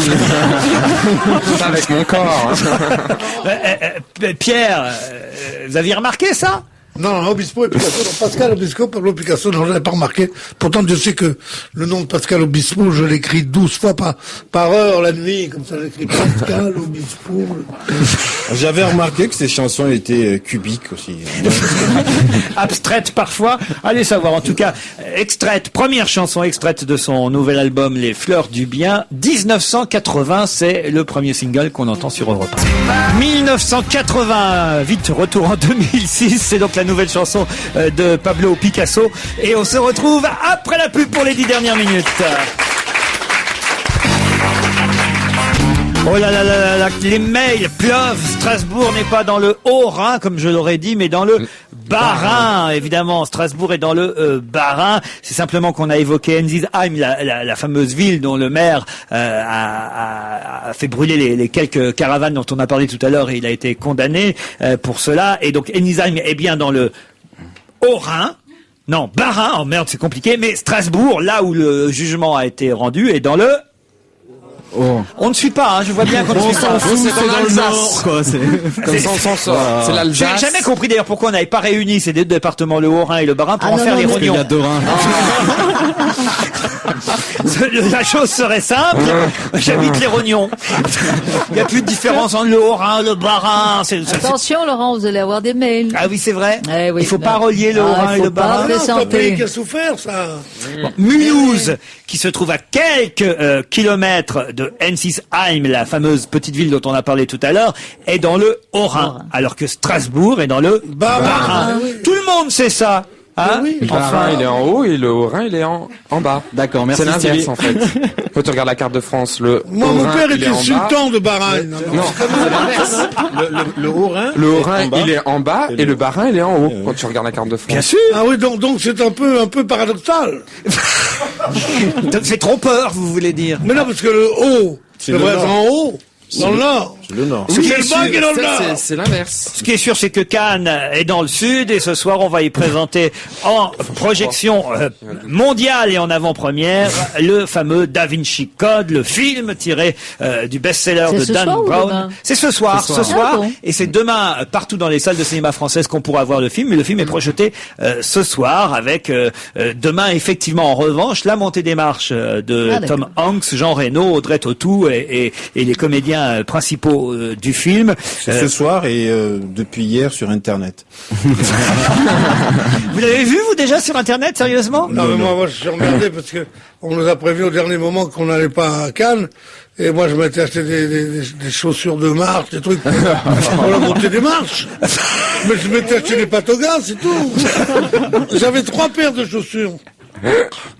Pas avec mon corps. Pierre, vous aviez remarqué ça? Non, Obispo et Picasso. Non, Pascal Obispo, Pablo Picasso, non, je l'avais pas remarqué. Pourtant, je sais que le nom de Pascal Obispo, je l'écris 12 fois par heure la nuit, comme ça j'écris Pascal Obispo. J'avais remarqué que ces chansons étaient cubiques aussi. Abstraites parfois. Allez savoir. En tout cas, première chanson extraite de son nouvel album Les Fleurs du Bien. 1980, c'est le premier single qu'on entend sur Europe 1. 1980, vite retour en 2006. C'est donc la nouvelle chanson de Pablo Picasso. Et on se retrouve après la pub pour les 10 dernières minutes. Oh là là là là, les mails pleuvent. Strasbourg n'est pas dans le Haut-Rhin, comme je l'aurais dit, mais dans le Bas-Rhin. Évidemment, Strasbourg est dans le Bas-Rhin. C'est simplement qu'on a évoqué Ensisheim, la fameuse ville dont le maire a fait brûler les quelques caravanes dont on a parlé tout à l'heure, et il a été condamné pour cela. Et donc Ensisheim est bien dans le Haut-Rhin. Non, Bas-Rhin, oh merde, c'est compliqué, mais Strasbourg, là où le jugement a été rendu, est dans le... Oh. On ne suit pas, hein, je vois bien qu'on ne suit pas. C'est dans l'Alsace, quoi. Comme ça, on s'en sort. C'est l'Alsace. J'ai jamais compris d'ailleurs pourquoi on n'avait pas réuni ces deux départements, le Haut-Rhin et le Bas-Rhin, pour en faire les rognons. Il y a 2 reins. La chose serait simple. J'habite les rognons. Il n'y a plus de différence entre le Haut-Rhin, le Bas-Rhin. Attention, Laurent, vous allez avoir des mails. Ah oui, c'est vrai. Oui, il faut pas relier le Haut-Rhin et le Bas-Rhin. C'est un pays qui a souffert, ça. Mulhouse, qui se trouve à quelques kilomètres de de Ensisheim, la fameuse petite ville dont on a parlé tout à l'heure, est dans le Haut-Rhin, alors que Strasbourg est dans le Bas-Rhin. Tout le monde sait ça. Hein? Oui, le Bas-Rhin, il est en haut et le Haut-Rhin, il est en bas. D'accord, merci. C'est l'inverse, Stevie. en fait. Quand tu regardes la carte de France, le Moi, mon Haut-Rhin, père il est était en bas. sultan de Bas-Rhin. Non, c'est l'inverse. Le Haut-Rhin. Le Haut-Rhin, il est en bas Et et le Bas-Rhin, il est en haut. Quand tu regardes la carte de France. Bien sûr. Ah oui, donc c'est un peu paradoxal. Ça fait trop peur, vous voulez dire. Mais non, parce que le haut, c'est le vrai, nord. c'est en haut, dans le nord. C'est le Nord. C'est le bas qui est dans le Ça, nord. c'est l'inverse. Ce qui est sûr, c'est que Cannes est dans le sud et ce soir, on va y présenter en projection mondiale et en avant-première le fameux Da Vinci Code, le film tiré du best-seller C'est de ce Dan soir ou Brown. demain C'est ce soir, Ah bon. et c'est demain partout dans les salles de cinéma françaises qu'on pourra voir le film. Mais le film est projeté ce soir avec demain effectivement en revanche la montée des marches de Ah, d'accord. Tom Hanks, Jean Reno, Audrey Tautou et les comédiens principaux du film. C'est ce soir et depuis hier sur Internet. Vous l'avez vu, vous, déjà, sur Internet, sérieusement? Non, mais moi, je suis emmerdé parce que on nous a prévu au dernier moment qu'on n'allait pas à Cannes. Et moi, je m'étais acheté des chaussures de marche, des trucs pour la montée des marches. Mais je m'étais acheté des patogas, c'est tout. J'avais 3 paires de chaussures.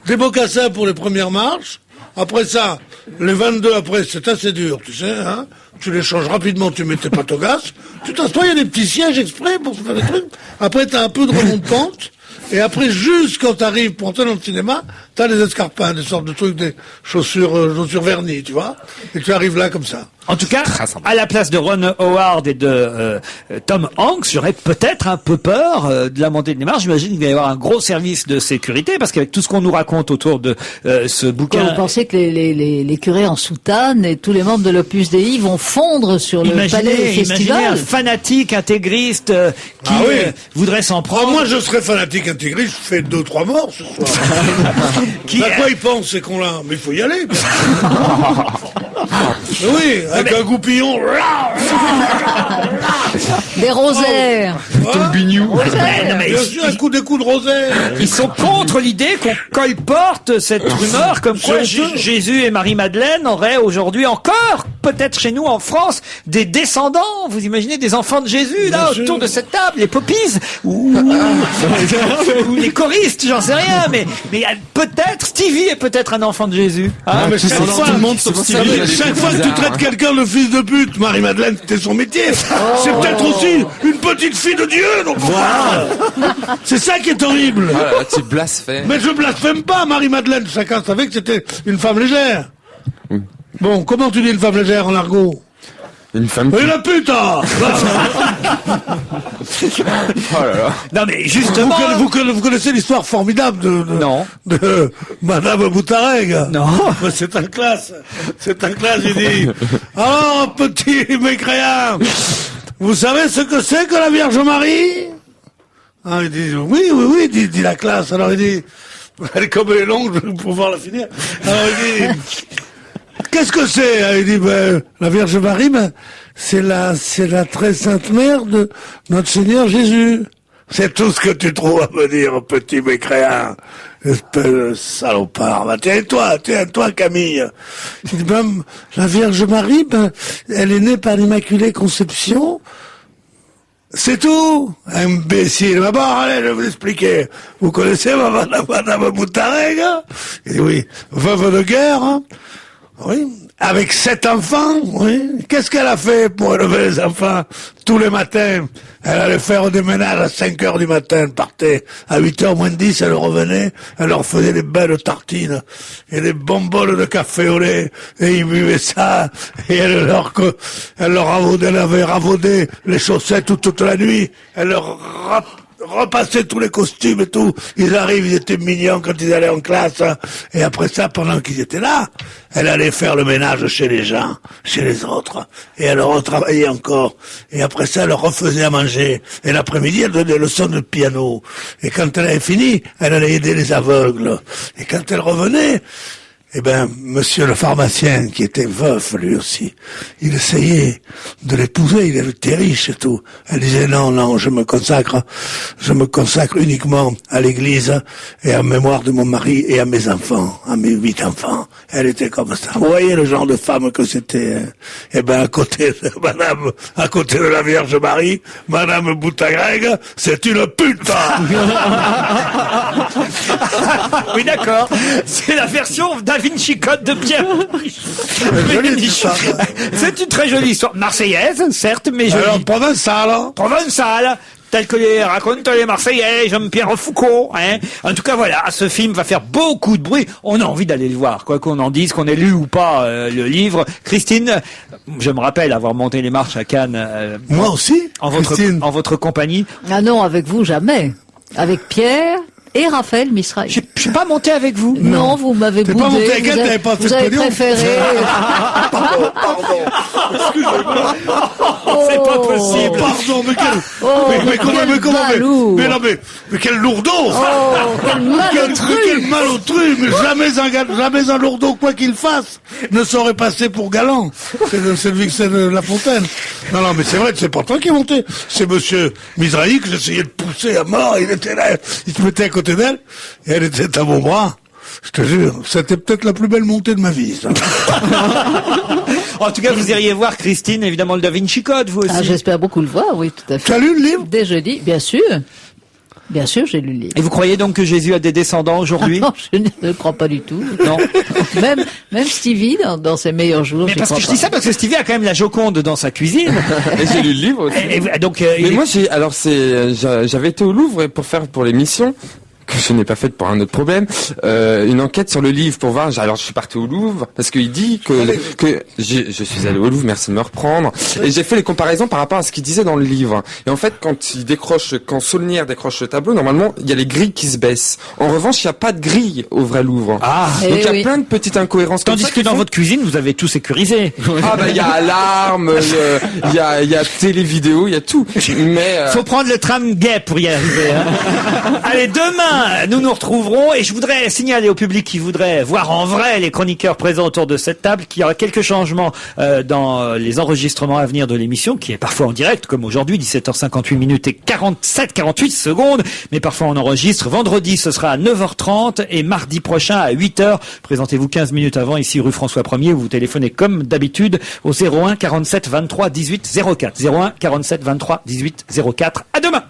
Des mocassins pour les premières marches. Après ça, les 22 après, c'est assez dur, tu sais, hein. Tu les changes rapidement, tu mets tes patogas. Tu t'assois, il y a des petits sièges exprès pour faire des trucs. Après, t'as un peu de remonte-pente. Et après, juste quand t'arrives pour entrer dans le cinéma, t'as des escarpins, des sortes de trucs, des chaussures vernies, tu vois. Et tu arrives là comme ça. En tout cas, à la place de Ron Howard et de Tom Hanks, j'aurais peut-être un peu peur de la montée des marches. J'imagine qu'il va y avoir un gros service de sécurité, parce qu'avec tout ce qu'on nous raconte autour de ce bouquin... Vous pensez que les curés en soutane et tous les membres de l'Opus Dei vont fondre sur le palais Imaginez festival? un fanatique intégriste qui Ah oui. voudrait s'en Ah, prendre. moi, je serais fanatique intégriste, je fais 2-3 morts ce soir. Qui- À quoi ils pensent, ces cons-là? Mais il faut y aller. Mais oui, avec un goupillon. Des rosaires. Bien sûr, des coups de rosaire. Ils sont contre l'idée qu'on colporte cette rumeur comme quoi Jésus et Marie-Madeleine auraient aujourd'hui encore, peut-être chez nous en France, des descendants. Vous imaginez des enfants de Jésus là Bien autour sûr. de cette table, les poppies ou les choristes, j'en sais rien, mais peut-être Stevie est peut-être un enfant de Jésus. Hein? mais chaque fois, tout le monde sauf Stevie. chaque fois que tu traites quelqu'un de fils de pute, Marie-Madeleine, c'était son métier. C'est peut-être aussi une petite fille de Dieu, donc voilà. C'est ça qui est horrible. Voilà, tu blasphèmes. Mais je blasphème pas, Marie-Madeleine. Chacun savait que c'était une femme légère. Bon, comment tu dis une femme légère en argot? Une femme. Et la pute, hein. Oh là là. Non mais justement. Vous connaissez l'histoire formidable Non. de Madame Boutarègue? Non. Mais c'est un classe. C'est un classe, il dit. Alors, petit mécréant, vous savez ce que c'est que la Vierge Marie? Ah, il dit, oui, dit la classe. Alors il dit, elle est comme elle est longue, je vais pouvoir la finir. Alors il dit, qu'est-ce que c'est? Il dit, la Vierge Marie, c'est la très sainte mère de notre Seigneur Jésus. C'est tout ce que tu trouves à me dire, petit mécréant. Espèce de salopard. Tiens-toi, Camille. Il dit, la Vierge Marie, elle est née par l'Immaculée Conception. C'est tout, imbécile. Bon, allez, je vais vous expliquer. Vous connaissez Madame Boutarègue? Il dit, oui, veuve de guerre, hein. Oui, avec 7 enfants, oui. Qu'est-ce qu'elle a fait pour élever les enfants tous les matins? Elle allait faire des ménages à 5 heures du matin, elle partait à 8h moins 10, elle revenait, elle leur faisait des belles tartines et des bonbonnes de café au lait, et ils buvaient ça, et elle avait ravaudé les chaussettes toute la nuit, elle leur repasser tous les costumes et tout. Ils arrivent, ils étaient mignons quand ils allaient en classe. Hein. Et après ça, pendant qu'ils étaient là, elle allait faire le ménage chez les gens, chez les autres. Et elle retravaillait encore. Et après ça, elle leur refaisait à manger. Et l'après-midi, elle donnait des leçons de piano. Et quand elle avait fini, elle allait aider les aveugles. Et quand elle revenait, Eh ben, monsieur le pharmacien, qui était veuf lui aussi, il essayait de l'épouser, il était riche et tout. Elle disait non, je me consacre uniquement à l'église et à mémoire de mon mari et à mes enfants, à mes 8 enfants. Elle était comme ça. Vous voyez le genre de femme que c'était. Eh ben, à côté de la Vierge Marie, Madame Boutagreg, c'est une pute! Oui, d'accord. C'est la version Da Vinci Code de Pierre. C'est une très jolie histoire. Marseillaise, certes, mais jolie. Alors, Provençale. Tel que les racontent les Marseillais, Jean-Pierre Foucault, hein. En tout cas, voilà, ce film va faire beaucoup de bruit. On a envie d'aller le voir, quoi qu'on en dise, qu'on ait lu ou pas le livre. Christine, je me rappelle avoir monté les marches à Cannes. Moi aussi, en votre compagnie. Ah non, avec vous, jamais. Avec Pierre et Raphaël Misraï. Je suis pas monté avec vous. Non, vous m'avez boudé. Pas monté avec elle, t'avais pas vous fait avez de pognon. préféré. Excusez-moi. C'est pas possible. Pardon, mais comment, mais quel lourdeau! Quel malotru! Mais jamais un lourdeau, quoi qu'il fasse, ne saurait passer pour galant. C'est de La Fontaine. Non, mais c'est vrai, c'est pas toi qui est monté. C'est monsieur Misraï que j'essayais de pousser à mort. Il était là, il se mettait à côté d'elle, et elle était à mon bras. Je te jure, c'était peut-être la plus belle montée de ma vie, ça. En tout cas, vous iriez voir, Christine, évidemment, le Da Vinci Code, vous aussi. Ah, j'espère beaucoup le voir, oui, tout à fait. Tu as lu le livre? Dès jeudi, bien sûr. Bien sûr, j'ai lu le livre. Et vous croyez donc que Jésus a des descendants aujourd'hui? Non, je ne crois pas du tout. Non. même Stevie, dans ses meilleurs jours, mais parce que je dis ça parce que Stevie a quand même la Joconde dans sa cuisine. Et j'ai lu le livre aussi. Et donc, mais moi, j'avais été au Louvre pour l'émission, que je n'ai pas faite pour un autre problème, une enquête sur le livre pour voir. Alors je suis parti au Louvre parce qu'il dit que je suis allé au Louvre, merci de me reprendre, et j'ai fait les comparaisons par rapport à ce qu'il disait dans le livre. Et en fait, quand Saulnier décroche le tableau, normalement il y a les grilles qui se baissent. En revanche, il n'y a pas de grille au vrai Louvre. Ah, donc il y a plein de petites incohérences. Tandis que dans votre cuisine, vous avez tout sécurisé. Ah bah il y a alarme, il y a télé vidéo, il y a tout. Mais faut prendre le tram gay pour y arriver. Hein. Allez, demain nous nous retrouverons, et je voudrais signaler au public qui voudrait voir en vrai les chroniqueurs présents autour de cette table qu'il y aura quelques changements dans les enregistrements à venir de l'émission, qui est parfois en direct, comme aujourd'hui, 17h58 minutes et 47-48 secondes, mais parfois on enregistre. Vendredi, ce sera à 9h30, et mardi prochain à 8h. Présentez-vous 15 minutes avant, ici rue François 1er, où vous téléphonez comme d'habitude au 01 47 23 18 04. 01 47 23 18 04. À demain!